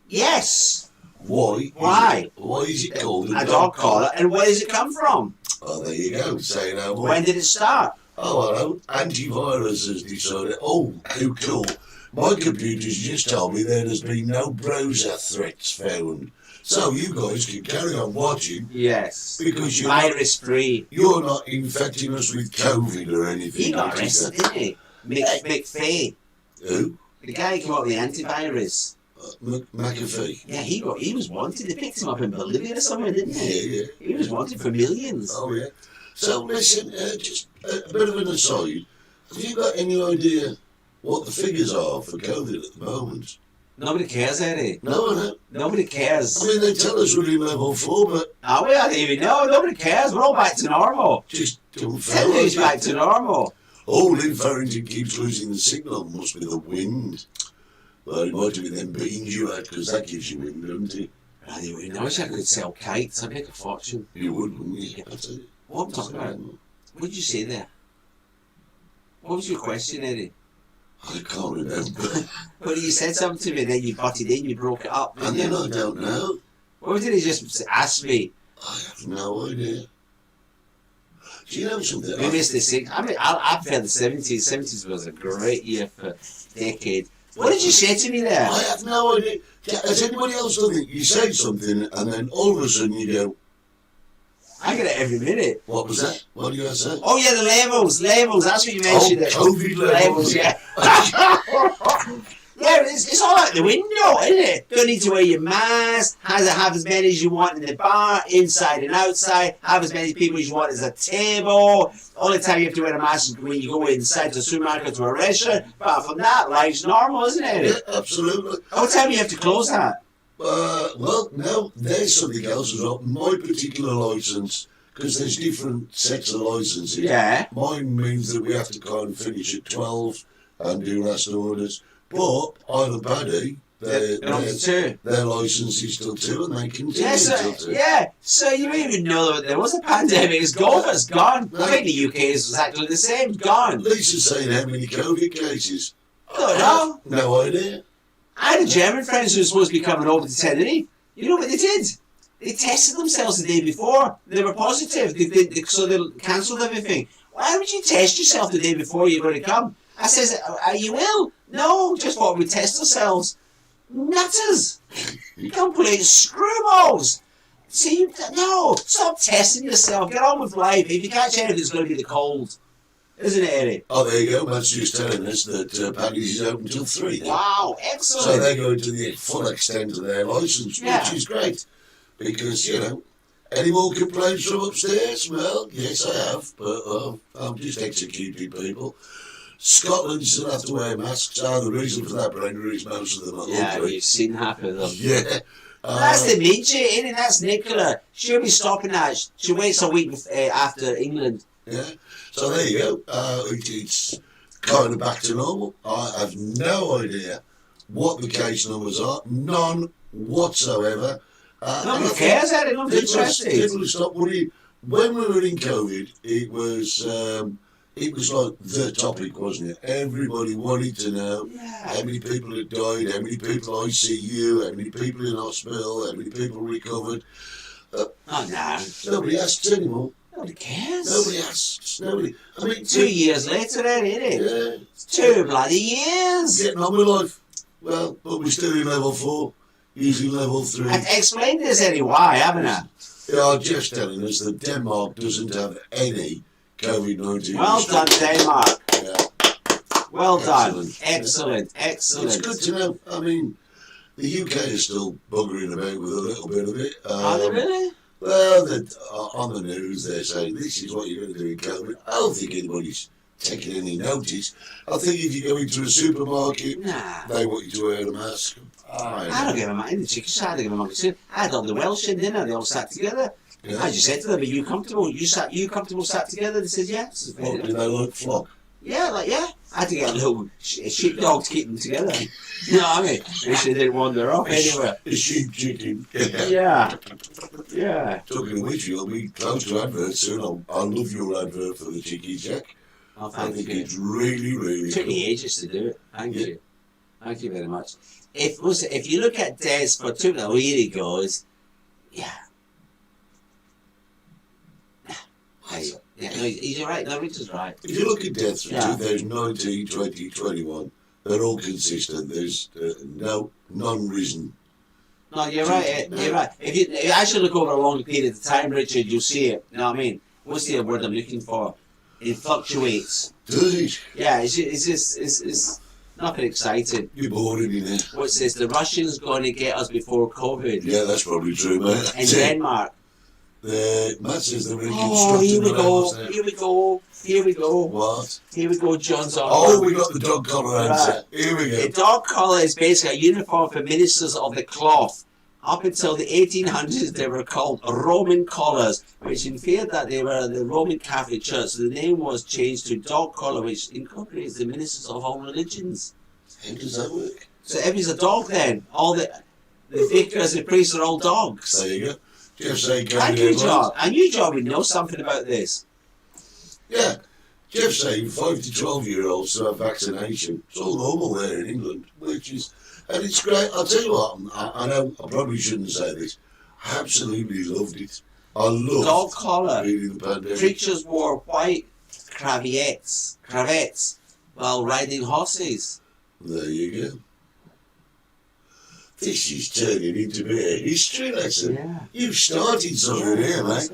Yes. Why? Why? Why is it called A dog collar, and where does it come from? Oh, there you go. Say it out. When did it start? Oh, I know. Antivirus has decided. Oh, how cool. My computer's just told me there has been no browser threats found. So you guys can carry on watching. Yes. Because virus free. You're not infecting us with COVID or anything. He got arrested, didn't he? McPhee. Who? The guy who came up with the antivirus. McAfee. Yeah, he was wanted. They picked him up in Bolivia or somewhere, didn't they? Yeah. He was wanted for millions. Oh, yeah. So, listen, just a bit of an aside. Have you got any idea what the figures are for COVID at the moment? Nobody cares, Eddie. No. Nobody cares. I mean, they tell us we're in level 4, but... Oh, we don't even know. Nobody cares. We're all back to normal. Just don't Tell me it's back to normal. Oh, Lynn Farrington keeps losing the signal. Must be the wind. Well, it might have been them beans you had, because that gives you wind, doesn't it? Anyway, I wish I could sell kites. I'd make a fortune. You would, wouldn't you? I tell you. What I'm talking about? What did you say there? What was your question, Eddie? I can't remember. Well, you said something to me, then you butted in, you broke it up. And then I don't know. What did he just ask me? I have no idea. Do you know something? We missed the 60s. I mean, I prefer the 70s. 70s was a great year for decade. What did you say to me there? I have no idea. Has anybody else done it? You say something, and then all of a sudden you go, I get it every minute. what was that? What do you guys say? Oh, yeah, the levels, that's what you mentioned. COVID levels. Yeah. Yeah, it's all out the window, isn't it? Don't need to wear your mask, have as many as you want in the bar, inside and outside, have as many people as you want as a table. Only time you have to wear a mask is when you go inside the supermarket or a restaurant. But from that, life's normal, isn't it? Yeah, absolutely. What time do you have to close that? Well, no, there's something else as well. My particular licence, because there's different sets of licences. Yeah. Mine means that we have to kind of finish at 12 and do last orders. But Isle of Paddy, their licence is till 2 and they continue till 2. Yeah, so you don't even know that there was a pandemic. It's gone. It's gone. I think the UK is exactly the same. Gone. Lisa's saying how many COVID cases. I don't know. No idea. I had a German friend who was supposed to be coming over to Tenerife. You know what they did? They tested themselves the day before. They were positive. So they cancelled everything. Why would you test yourself the day before you're going to come? I says, are you ill? No, just thought we'd test ourselves. Nutters. Complete screwballs. See, no, stop testing yourself. Get on with life. If you can't change it, it's going to be the cold. Isn't it, Eddie? Oh, there you go. Matt's just telling us that Paddy's is open till 3 now. Wow, excellent. So they're going to the full extent of their licence, Yeah. which is great. Because, you know, any more complaints from upstairs? Well, yes, I have. But I'm just executing people. Scotland still have to wear masks. The reason for that, Brenda, is most of them are ugly. You've seen half of them. Yeah. That's the midget, isn't it? That's Nicola. She'll be stopping that. She waits a week after England. Yeah. So there you go. It's kind of back to normal. I have no idea what the case numbers are. None whatsoever. Nobody cares, Eddie. Nobody's interested. People stop worrying. When we were in COVID, it was like the topic, wasn't it? Everybody wanted to know how many people had died, how many people ICU, how many people in hospital, how many people recovered. Oh, no. Nobody asks anymore. Nobody cares. Nobody asks. Nobody. I mean, 2 years later, then, isn't it? Yeah. It's 2 bloody years. Getting on with life. Well, but we're still in level 4, using level 3. I've explained this, Eddie, why, haven't I? Yeah, just telling us that Denmark doesn't have any COVID-19. Well done, Denmark. Yeah. Well done. Excellent. Excellent. It's good to know. I mean, the UK is still buggering about with a little bit of it. Are they really? Well, on the news they're saying this is what you're going to do in COVID. I don't think anybody's taking any notice. I think if you go into a supermarket, they want you to wear a mask. I don't give a mind. The chicken side, I don't give a mind. I had on the Welsh in dinner. They all sat together. Yeah. I just said to them, "Are you comfortable? You comfortable sat together?" They said, "Yes." What, do they like flock? Yeah, I had to get a little sheepdog to keep them together. You know what I mean? Make sure they didn't wander off anywhere. A sheep chicken. Yeah. Yeah. Talking of which, you'll be close to adverts soon. I love your advert for the Chicky Jack. Oh, I thank think you. it's really, really It took cool. me ages to do it. Thank you. Thank you very much. If you look at Des for two, oh, here he goes. Yeah. There you go. Yeah, no, he's right. No, Richard's right. If you look at deaths from Yeah. 2019, 20, 21, they're all consistent. There's none risen. No, you're right. You're right. If you actually look over a long period of time, Richard, you'll see it. You know what I mean? What's the word I'm looking for? It fluctuates. Does it? Yeah, it's nothing exciting. You're boring in it. What's this? The Russians going to get us before COVID. Yeah, that's probably true, mate. In Denmark. Matt says they're Oh, here we go. reconstructing Here we go. Here we go. What? Here we go, John's on. Oh, we got the dog collar answer. Here we The go. dog collar is basically a uniform for ministers of the cloth. Up until the 1800s, they were called Roman collars, which inferred that they were the Roman Catholic Church. So the name was changed to dog collar, which incorporates the ministers of all religions. How does that work? So everybody's a dog then. All the vicars, the priests are all dogs. There you go. Jeff say Thank you, John. I knew John would know something about this. Yeah. Jeff saying 5 to 12-year-olds to have vaccination. It's all normal there in England, and it's great. I'll tell you what, I know I probably shouldn't say this. I absolutely loved it. I loved Dog collar. reading the pandemic. Preachers wore white cravats while riding horses. There you go. This is turning into a history lesson. Yeah. You've started something here, mate.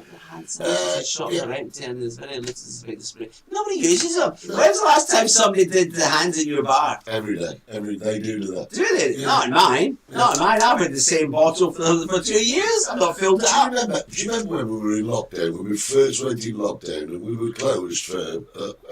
The shops yeah. are empty and there's very little to big display. Nobody uses them. When's the last time somebody did the hands in your bar? Every day. They do that. Do they? Yeah. Not in mine. Not in mine. I've had the same bottle for 2 years. I've not filled it up. Do you remember when we were in lockdown, when we first went in lockdown and we were closed for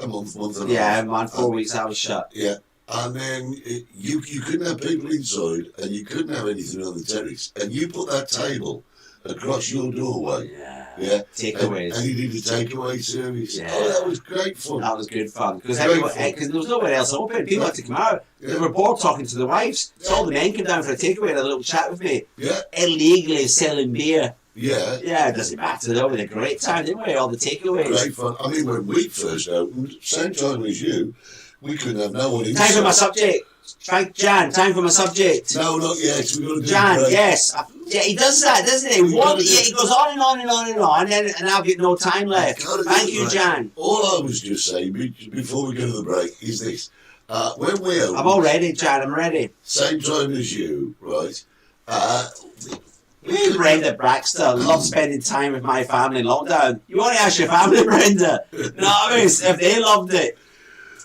a month and a Yeah, half? man, 4 weeks I was shut. Yeah. And then you couldn't have people inside and you couldn't have anything on the terrace. And you put that table across your doorway. Yeah. Takeaways. And you did a takeaway service. Yeah. Oh, that was great fun. That was good fun because Great fun. there was nowhere else open. People had to come out. They Yeah. were bored talking to the wives. So all the men came down for a takeaway and had a little chat with me. Yeah. Illegally selling beer. Yeah. Yeah, it doesn't matter though. We had a great time, didn't we? All the takeaways. Great fun. I mean, when we first opened, same time as you, we couldn't have no one inside. Time for my subject. Thank Jan. Time for my subject. No, not yet. We've got to do Jan, a break. yes. Yeah, he does that, doesn't he? We've gotta do- He goes on and on and on and on, and I've got no time left. Gotta do Thank the you, break. Jan. All I was just saying before we go to the break is this. When we opened, I'm all ready, Jan. I'm ready. same time as you, right? Me and Brenda Braxton love spending time with my family in lockdown. You want to ask your family, Brenda? No, I mean, if they loved it.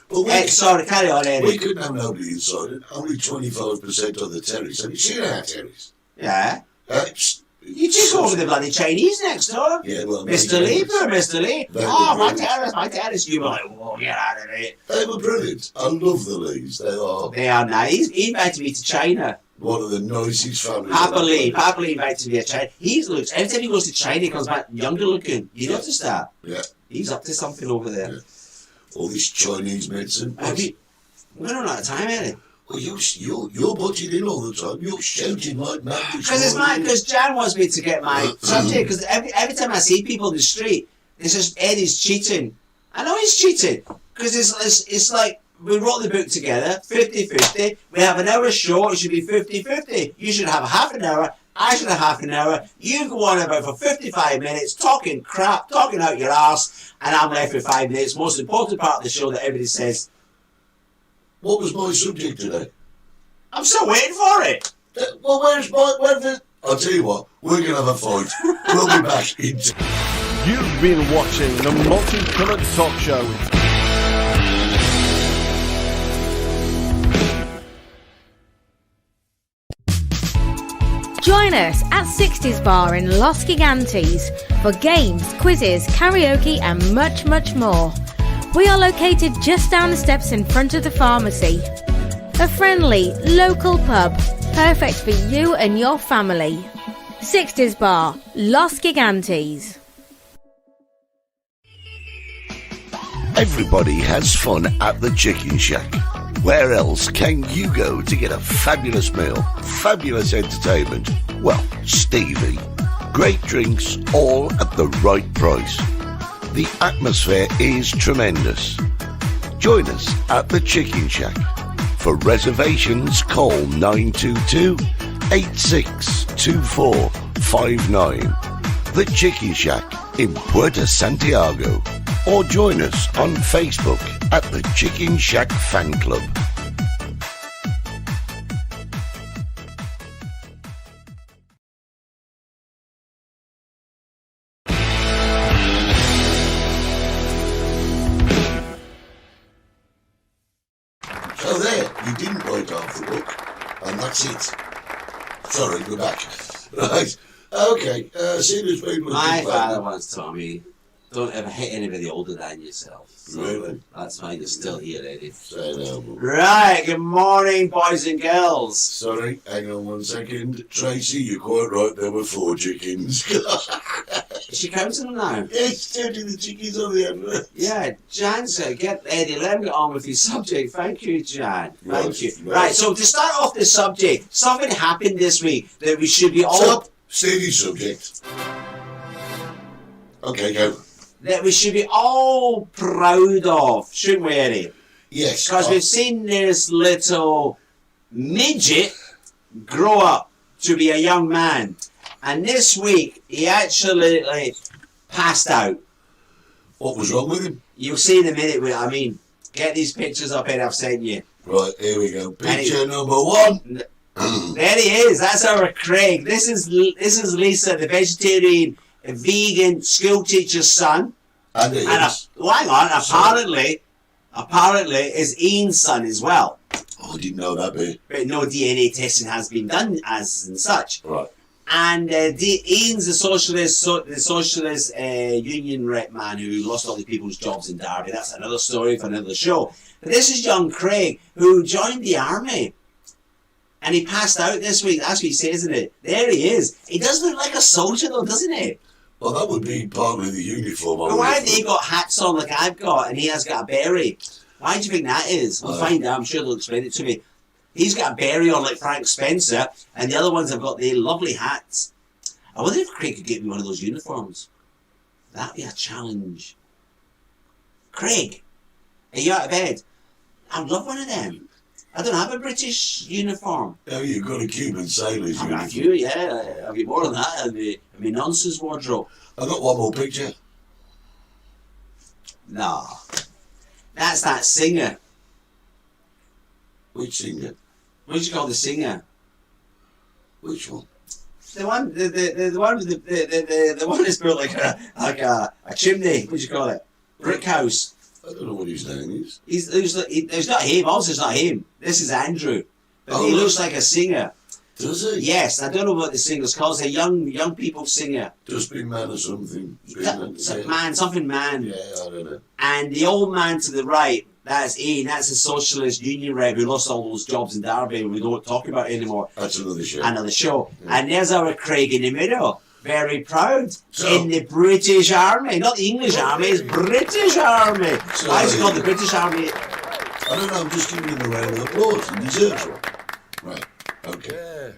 But we, Sorry, carry on, we Eddie. couldn't have nobody inside, and only 25% on the terrace. Have you seen our terrace? Yeah. It's- You took over the bloody Chinese next door. Yeah, well, Mr. Lee, poor Mr. Lee. They Oh, were my brilliant. terrace. You were like, whoa, get out of it. They were brilliant. I love the Lees. They are They are nice. He invited me to China. one of the nicest families. Happily invited me to China. Every time he goes to China, he comes back younger looking. You Yeah. notice that? Yeah. He's up to something over there. Yeah. All this Chinese medicine. We're not out of time, Eddie. Well, you're butting in all the time. You're shouting like mad. Because Jan wants me to get my subject. Because every time I see people in the street, it's just Eddie's cheating. I know he's cheating. Because it's like we wrote the book together, 50-50. We have an hour show, it should be 50-50. You should have half an hour. I should have half an hour. You go on about for 55 minutes, talking crap, talking out your arse, and I'm left with 5 minutes. Most important part of the show that everybody says, What was my subject today? I'm still waiting for it. Well, where's the... I'll tell you what, we're going to have a fight. We'll be back in... You've been watching the Multicoloured Talk Show. Join us at 60s Bar in Los Gigantes for games, quizzes, karaoke and much, much more. We are located just down the steps in front of the pharmacy. A friendly, local pub, perfect for you and your family. 60s Bar, Los Gigantes. Everybody has fun at the Chicken Shack. Where else can you go to get a fabulous meal, fabulous entertainment? Well, Stevie. Great drinks, all at the right price. The atmosphere is tremendous. Join us at the Chicken Shack. For reservations, call 922-862459. The Chicken Shack in Puerto Santiago. Or join us on Facebook at the Chicken Shack Fan Club. So there, you didn't write half the book, and that's it. Sorry, we're back. Right, okay, seeing as people... My father once told me, don't ever hit anybody older than yourself. So Really? that's why you're still here, Eddie. Say no more. Right, good morning, boys and girls. Sorry, hang on 1 second. Tracy, you're quite right, there were 4 chickens. Is she counting them now? Yes, counting the chickens on the advert. Yeah, Jan said, get Eddie, let him get on with his subject. Thank you, Jan. Thank Right, you. right. Right, so to start off the subject, something happened this week that we should be all... Stop. Steady subject. Okay, go. That we should be all proud of, shouldn't we, Eddie? Yes. Because we've seen this little midget grow up to be a young man. And this week, he actually passed out. What was wrong with him? You'll see in a minute what I mean. Get these pictures up here I've sent you. Right, here we go. Picture Eddie. number 1. There he is. That's our Craig. This is Lisa, the vegetarian, vegan school teacher's son. And it And is. hang on. Apparently, is Ian's son as well. Oh, I didn't know that bit. But no DNA testing has been done as and such. Right. And Ian's the socialist union rep man who lost all the people's jobs in Derby. That's another story for another show. But this is young Craig who joined the army. And he passed out this week. That's what he says, isn't it? There he is. He does look like a soldier though, doesn't he? Well, that would be partly the uniform. But why have they got hats on like I've got and he has got a beret? Why do you think that is? We'll find out. I'm sure they'll explain it to me. He's got a beret on like Frank Spencer, and the other ones have got the lovely hats. I wonder if Craig could get me one of those uniforms. That'd be a challenge. Craig, are you out of bed? I'd love one of them. I don't have a British uniform. Oh, you've got a Cuban sailor's I've got a uniform. few, yeah. I've got more than that in my nonsense wardrobe. I've got one more picture. No. That's that singer. Which singer? What do you call the singer? Which one? The one, the one that's built like a chimney. What do you call it? Brick house. I don't know what his name is. It's not him. Also, it's not him. This is Andrew. But Oh, he look. looks like a singer. Does he? Yes, I don't know what the singer's called. It's a young people singer. Dustbin Man or something. Something man. Yeah, I don't know. And the old man to the right, that's Ian. That's a socialist union rep who lost all those jobs in Derby and we don't talk about it anymore. That's another show. Another show. Yeah. And there's our Craig in the middle. Very proud. So, in the British Army. Not the English Army, it's British Army. So, Why is it called the British Army? I don't know, I'm just giving him a round of applause. He deserves one. Right, okay.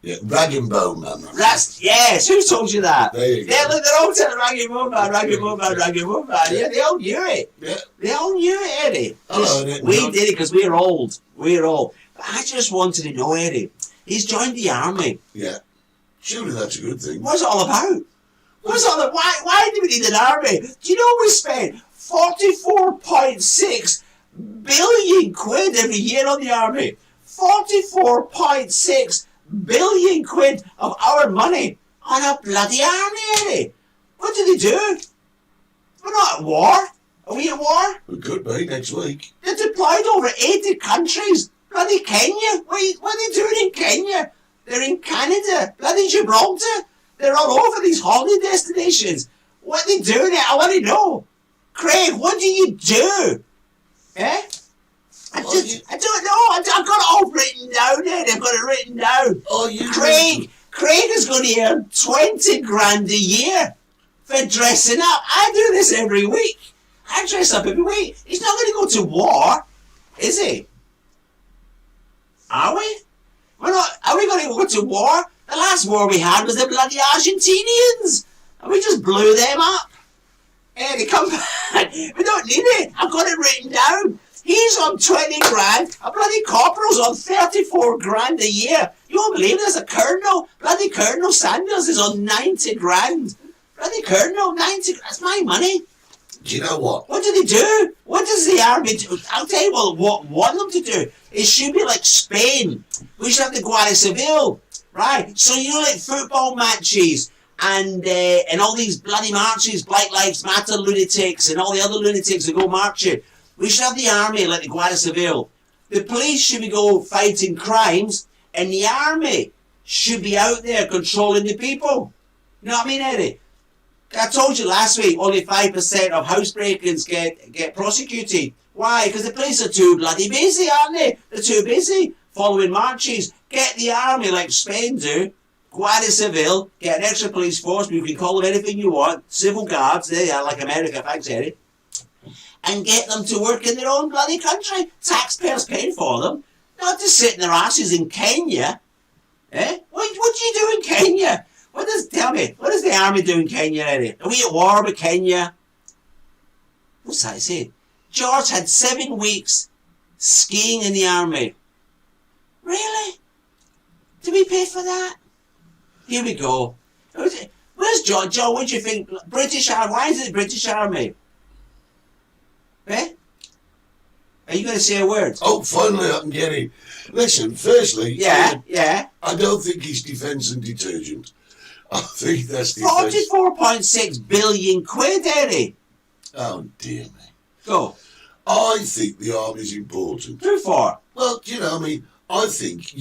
Yeah, Rag and Bone Man. Yes, who told you that? There you go. Yeah, look, they're all telling Rag and Bone Man, Rag and Bone Man, Rag and Bone Man. Yeah, they all knew it. Yeah. They all knew it, Eddie. Hello, We did it because we're old. We're old. But I just wanted to know, Eddie. He's joined the army. Yeah. Surely that's a good thing. What's it all about? What's all about? Why do we need an army? Do you know we spend 44.6 billion quid every year on the army? 44.6 billion quid of our money on a bloody army, Eddie. What do they do? We're not at war. Are we at war? We could be next week. They're deployed over 80 countries. Bloody Kenya. What are they doing in Kenya? They're in Canada. Bloody Gibraltar. They're all over these holiday destinations. What are they doing there? I want to know. Craig, what do you do? Eh? I don't know. I've got it all written down there. I've got it written down. Oh, you Craig is going to earn 20 grand a year for dressing up. I do this every week. I dress up every week. He's not going to go to war, is he? Are we? We're not. Are we going to go to war? The last war we had was the bloody Argentinians, and we just blew them up. Hey, they come back. We don't need it. I've got it written down. He's on 20 grand. A bloody corporal's on 34 grand a year. You won't believe there's a colonel. Bloody Colonel Sanders is on 90 grand. Bloody Colonel, 90. That's my money. Do you know what? What do they do? What does the army do? I'll tell you what I want them to do. It should be like Spain. We should have the Guardia Civil, right? So you know, like football matches and all these bloody marches, Black Lives Matter lunatics and all the other lunatics that go marching. We should have the army like the Guardia Civil. The police should be go fighting crimes, and the army should be out there controlling the people. You know what I mean, Eddie? I told you last week, only 5% of house break-ins get prosecuted. Why? Because the police are too bloody busy, aren't they? They're too busy following marches. Get the army like Spain do. Guardia Civil, get an extra police force, you can call them anything you want. Civil guards, there you are, like America, thanks, Eddie. And get them to work in their own bloody country. Taxpayers paying for them. Not to sit in their asses in Kenya. Eh? What do you do in Kenya? Tell me, what does the army do in Kenya, Eddie? Are we at war with Kenya? What's that say? George had 7 weeks skiing in the army. Really? Do we pay for that? Here we go. Where's John? John, what do you think? British Army? Why is it British Army? Eh? Are you going to say a word? Oh, finally I can get it. Listen, firstly... Yeah. I don't think he's defence and detergent. I think that's defence... 44.6 billion quid, Eddie. Oh, dear me. Go. I think the army's important. Who for? Well, you know, I mean, I think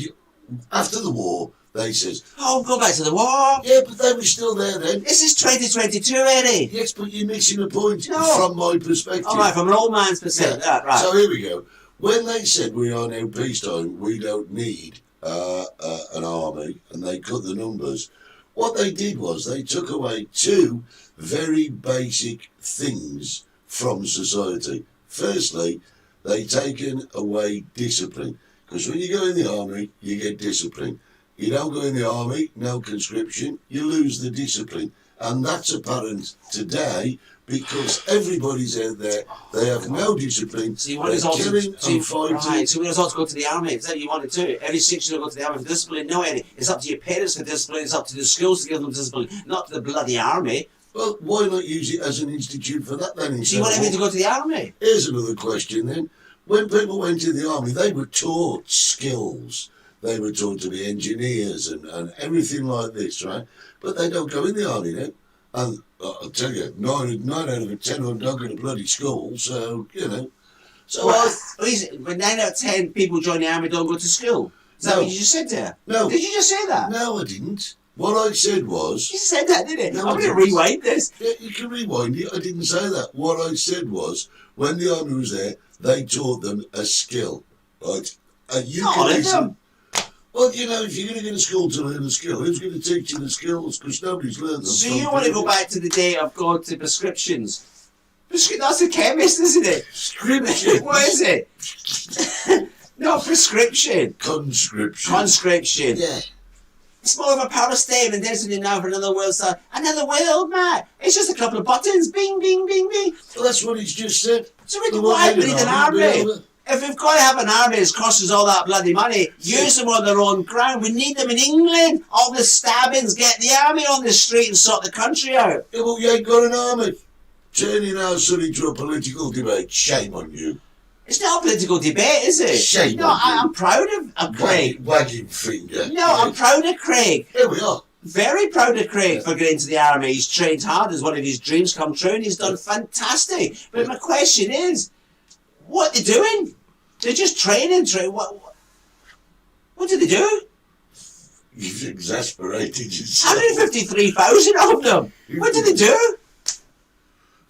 after the war, they says... Oh, go back to the war. Yeah, but they were still there then. This is 2022, Eddie. Yes, but you're missing a point No. from my perspective. All right, from an old man's perspective. Yeah. Right. So here we go. When they said we are now peacetime, we don't need an army, and they cut the numbers, what they did was they took away 2 very basic things from society. Firstly, they taken away discipline. Because when you go in the army, you get discipline. You don't go in the army, no conscription, you lose the discipline. And that's apparent today because everybody's out there, they have no discipline, So you want they're us all killing and fighting. Right, so we want us all to go to the army. Is that what you want to do? Every 6 years go to the army for discipline? No, Eddie. It's up to your parents for discipline. It's up to the schools to give them discipline, not to the bloody army. Well, why not use it as an institute for that then? So you want everyone to go to the army? Here's another question then. When people went to the army, they were taught skills. They were taught to be engineers and everything like this, right? But they don't go in the army now. And I'll tell you, 9 out of 10 of them don't go to bloody school, so, you know. So but 9 out of 10 people join the army don't go to school. Is that what you just said there? No. Did you just say that? No, I didn't. What I said was... You said that, didn't it? No, I'm going to rewind this. Yeah, you can rewind it. I didn't say that. What I said was, when the army was there, they taught them a skill, right? And you can listen... Well, you know, if you're going to go to school to learn a skill, who's going to teach you the skills? Because nobody's learned them. So you want to go back to the day of going to prescriptions? That's a chemist, isn't it? Prescription. What is it? No, prescription. Conscription. Yeah. It's more of a power statement, isn't it, now for another world star? Another world, man. It's just a couple of buttons. Bing, bing, bing, bing. Well, that's what he's just said. So why do we need an army? If we've got to have an army that costs us all that bloody money, use them on their own ground. We need them in England. All the stabbings, get the army on the street and sort the country out. Yeah, well, you ain't got an army. Turning our son into a political debate. Shame on you. It's not a political debate, is it? Shame no, on you. I'm proud of Craig. Wagging finger. No, I'm proud of Craig. Here we are. Very proud of Craig for getting into the army. He's trained hard. As one of his dreams come true, and he's done fantastic. But my question is, what are they doing? They're just training. What do they do? You've exasperated yourself. 153,000 of them. What do they do?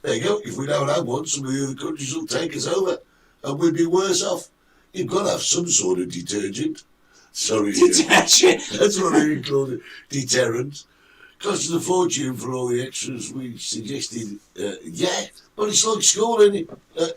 There you go. If we don't have one, some of the other countries will take us over, and we'll be worse off. You've got to have some sort of detergent. Sorry, Detergent. That's what they call it. Deterrent. Cost us a fortune for all the extras we suggested. Yeah, but it's like school, isn't it?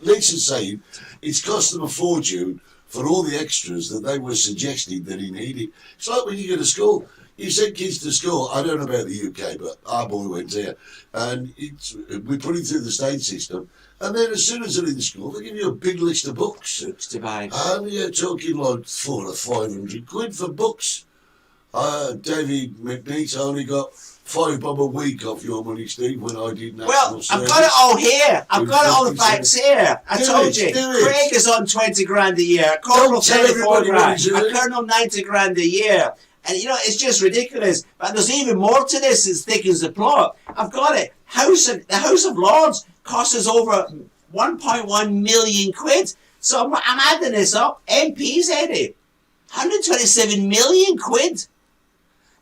Lisa's saying it's cost them a fortune for all the extras that they were suggesting that he needed. It's like when you go to school. You send kids to school. I don't know about the UK, but our boy went here, and we put him through the state system. And then as soon as they're in school, they give you a big list of books. Books to buy. And you're talking like 400 or 500 quid for books. David McNeese only got £5 a week off your money, Steve, when I did national Well, service. I've got it all here. I've got it all the facts here. I told you. Do it. Craig is on 20 grand a year. Colonel tell 34 everybody what grand. he's doing. A Colonel 90 grand a year. And you know, it's just ridiculous. But there's even more to this as thick as the plot. I've got it. The House of Lords costs us over 1.1 million quid. So I'm adding this up. MPs, Eddie. 127 million quid.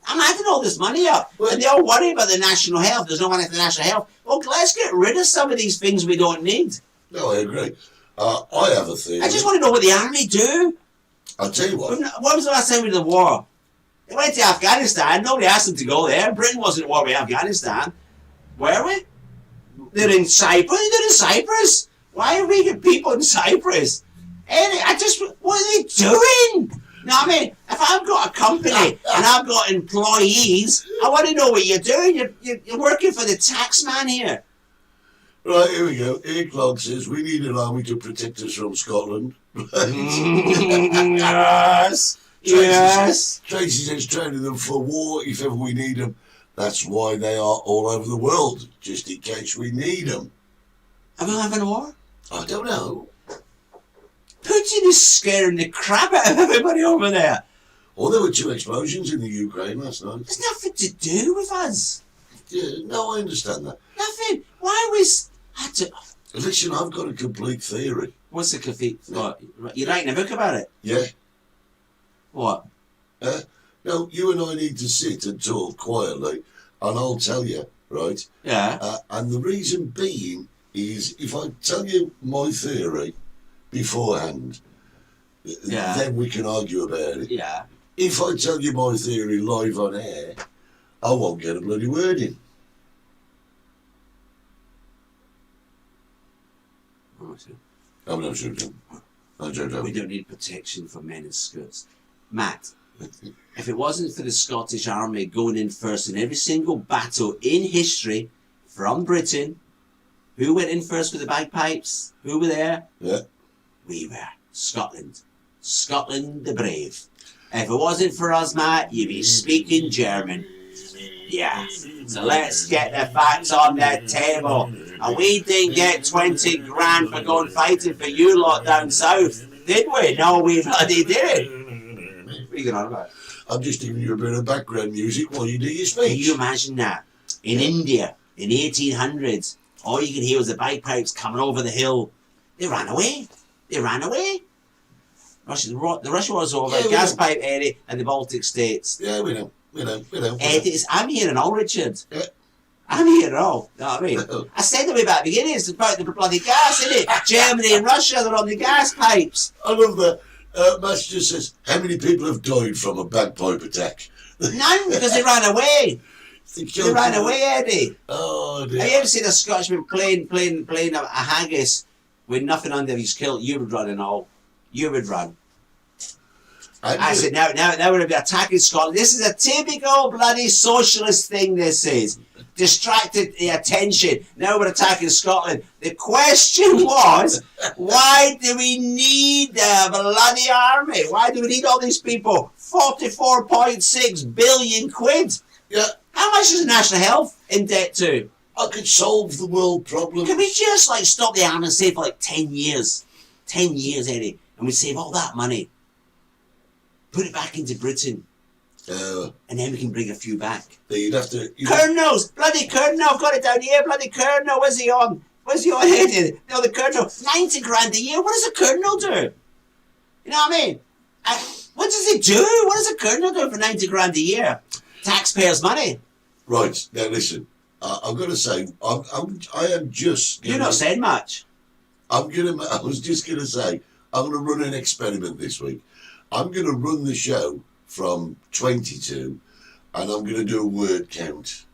I'm adding all this money up. And they all worry about the national health. There's no money for the national health. Well, let's get rid of some of these things we don't need. No, I agree. I have a theory. I just want to know what the army do. I'll tell you what. When was the last time we did the war? They went to Afghanistan. Nobody asked them to go there. Britain wasn't at war with Afghanistan. Were we? They're in Cyprus. They're in Cyprus. Why are we getting people in Cyprus? What are they doing? You know what I mean? If I've got a company and I've got employees, I want to know what you're doing. You're working for the tax man here. Right, here we go. Here Clark says, we need an army to protect us from Scotland. Yes. Yes. Tracy says, training them for war if ever we need them. That's why they are all over the world, just in case we need them. Are we having a war? I don't know. Putin is scaring the crap out of everybody over there. Well, there were 2 explosions in the Ukraine last night. There's nothing to do with us. Yeah, no, I understand that. Nothing. Why we had to... Listen, I've got a complete theory. What's the complete... What? You're writing a book about it? Yeah. What? No, you and I need to sit and talk quietly, and I'll tell you, right? Yeah. And the reason being is if I tell you my theory beforehand, then we can argue about it. Yeah. If I tell you my theory live on air, I won't get a bloody word in. I'm not sure. We don't need protection for men in skirts. Matt, if it wasn't for the Scottish Army going in first in every single battle in history from Britain, who went in first with the bagpipes? Who were there? Yeah. We were. Scotland. Scotland the brave. If it wasn't for us, Matt, you'd be speaking German. Yeah. So let's get the facts on the table. And we didn't get 20 grand for going fighting for you lot down south, did we? No, we bloody did. What are you going on about? I'm just giving you a bit of background music while you do your speech. Can you imagine that? In India, in the 1800s, all you could hear was the bagpipes coming over the hill. They ran away. They ran away. The Russia was over, Yeah, gas know. pipe area, and the Baltic states. Yeah, we know. I'm hearing all, Richard. Yeah. I'm hearing all. You know what I mean? I said to me about the beginning, it's about the bloody gas, isn't it? Germany and Russia, they're on the gas pipes. I love that. Matt just says, how many people have died from a bagpipe attack? None, because they ran away. They ran away, Eddie. Oh, dear. Have you ever seen a Scotsman playing a haggis with nothing under his kilt? You would run and all. You would run. I said, now we're going to be attacking Scotland. This is a typical bloody socialist thing, this is. Distracted the attention. Now we're attacking Scotland. The question was, why do we need a bloody army? Why do we need all these people? 44.6 billion quid. Yeah. How much is national health in debt to? I could solve the world problem. Can we just stop the army and save for 10 years? 10 years, Eddie. And we save all that money. Put it back into Britain. And then we can bring a few back. You'd have to... Colonels! Bloody Colonel! I've got it down here. Bloody Colonel! Where's he on? Where's he on headed? No, the Colonel. 90 grand a year. What does a Colonel do? You know what I mean? What does he do? What does a Colonel do for 90 grand a year? Taxpayers' money. Right. Now, listen. I've got to say, I am just... You're not saying much. I was just going to say, I'm going to run an experiment this week. I'm going to run the show from 22 and I'm going to do a word count.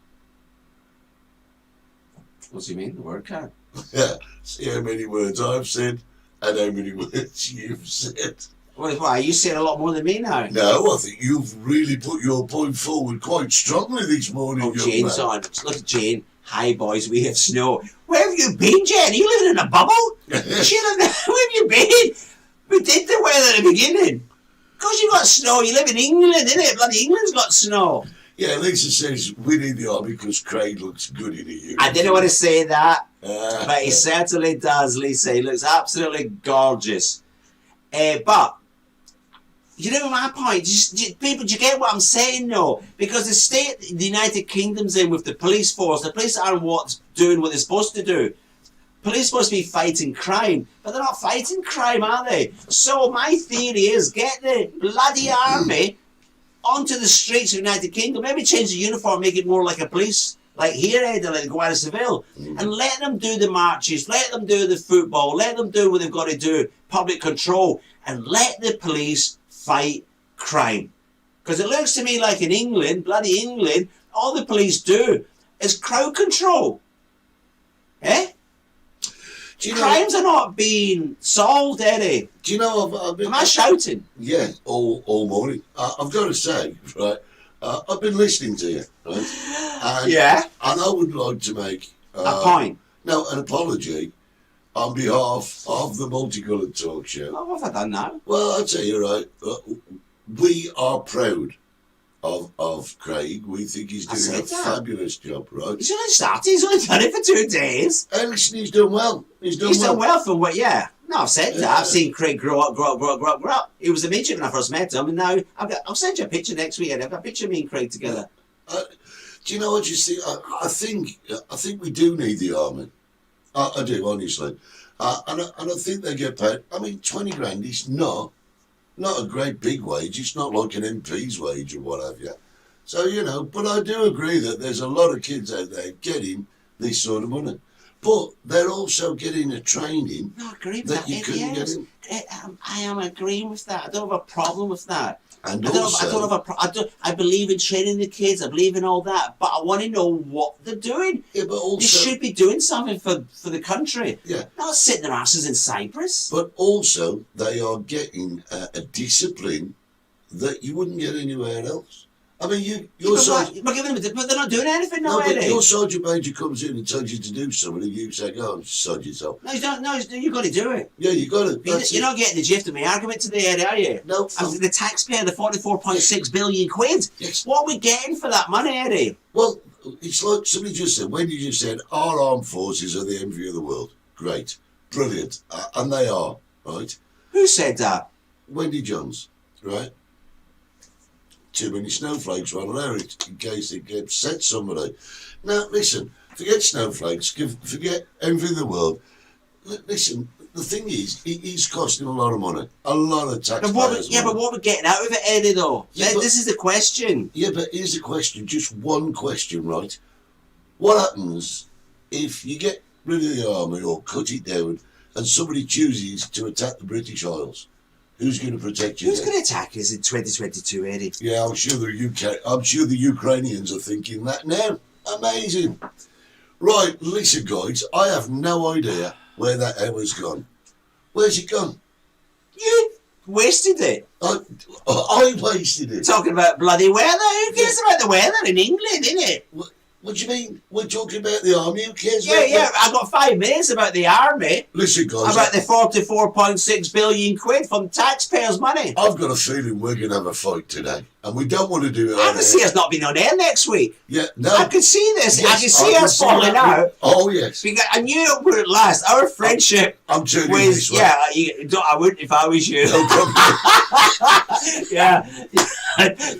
What do you mean, the word card? Yeah. See how many words I've said and how many words you've said. Why, you said a lot more than me now. No, I think you've really put your point forward quite strongly this morning, Oh, young Jane's man. on. Look at Jane. Hi, boys, we have snow. Where have you been, Jane? Are you living in a bubble? Where have you been? We did the weather at the beginning. Because you got snow, you live in England, innit? Bloody England's got snow. Yeah, Lisa says we need the army because Craig looks good in a uniform. I didn't want to say that, but he certainly does, Lisa. He looks absolutely gorgeous. But, you know my point? People, do you get what I'm saying, though? Because the state the United Kingdom's in with the police force, the police aren't doing what they're supposed to do. Police are supposed to be fighting crime, but they're not fighting crime, are they? So my theory is get the bloody army onto the streets of the United Kingdom, maybe change the uniform, make it more like a police, like here, like the Guardia Civil, and let them do the marches, let them do the football, let them do what they've got to do, public control, and let the police fight crime. Because it looks to me like in England, bloody England, all the police do is crowd control. Eh? Crimes are not being solved, Eddie. Do you know, I've been... Am I shouting? Yeah, all morning. I've got to say, right, I've been listening to you, right? And, Yeah. And I would like to make... A point. No, an apology on behalf of the Multicoloured Talk Show. Oh, what have I done now? Well, I'll tell you, right, we are proud of Craig. We think he's doing a fabulous job, right? He's only started. He's only done it for 2 days. And listen, he's done well. He's done well from what, yeah. No, I've said that. I've seen Craig grow up. He was a midget when I first met him, and now I'll send you a picture next week. I've got a picture of me and Craig together. Do you know what you see? I think we do need the army. I do, honestly. And I think they get paid. I mean, 20 grand is not a great big wage. It's not like an MP's wage or what have you. So, you know, but I do agree that there's a lot of kids out there getting this sort of money. But they're also getting a training that you couldn't get in. I am agreeing with that. I don't have a problem with that. And I believe in training the kids. I believe in all that. But I want to know what they're doing. Yeah, but also... They should be doing something for the country. Yeah. Not sitting their asses in Cyprus. But also, they are getting a discipline that you wouldn't get anywhere else. I mean, but they're not doing anything now, but your sergeant major comes in and tells you to do something, and you say, "Go on, sod yourself." No, you've got to do it. Yeah, you got to. You're not getting the gist of my argument today, Eddie, are you? No. The taxpayer, the 44.6 billion quid. Yes. What are we getting for that money, Eddie? Well, it's like somebody just said. When you just said, "Our armed forces are the envy of the world." Great, brilliant, and they are, right? Who said that? Wendy Johns, right? Too many snowflakes running there in case it gets upset somebody. Now, listen, forget snowflakes, forget envy of the world. Listen, the thing is, it's costing a lot of money, a lot of taxpayers' money. But what we're getting out of it, Eddie, though? Yeah, this is the question. Yeah, but here's the question, just one question, right? What happens if you get rid of the army or cut it down and somebody chooses to attack the British Isles? Who's going to protect you? Who's going to attack us in 2022, Eddie? Yeah, I'm sure the Ukrainians are thinking that now. Amazing. Right, listen, guys, I have no idea where that hour's gone. Where's it gone? You wasted it. I wasted it. Talking about bloody weather. Who cares about the weather in England, innit? What do you mean? We're talking about the army. Who cares? Yeah. I got 5 minutes about the army. Listen, guys. About the 44.6 billion quid from taxpayers' money. I've got a feeling we're going to have a fight today, and we don't want to do it. I can see us not being on air next week. Yeah, no. I can see this. Yes, I can see us falling out. Oh yes. Because I knew it would last. Our friendship. I'm turning this way. Yeah, I wouldn't if I was you. No problem. Yeah,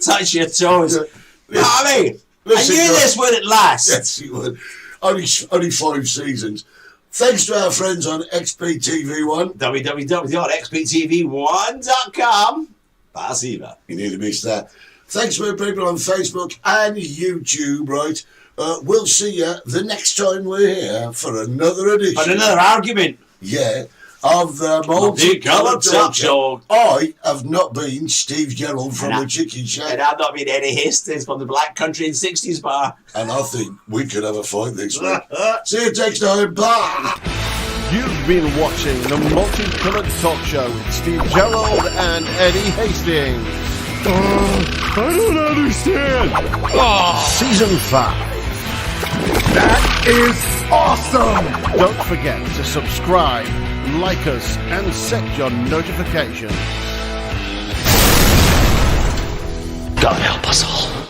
touch your toes. You know what I mean? Listen, I knew this wouldn't last. Yes, it would. Only 5 seasons. Thanks to our friends on XPTV1. www.xptv1.com. Pasiva. You nearly missed that. Thanks to our people on Facebook and YouTube, right? We'll see you the next time we're here for another edition. For another argument. Yeah. of the Multicoloured Talk Show. I have not been Steve Gerald from the Chicken Shack. And I've not been Eddie Hastings from the Black Country and 60s bar. And I think we could have a fight this week. See you next time. Bye. You've been watching the Multicoloured Talk Show with Steve Gerald and Eddie Hastings. I don't understand. Season 5. That is awesome. Don't forget to subscribe, like us, and set your notifications. God help us all.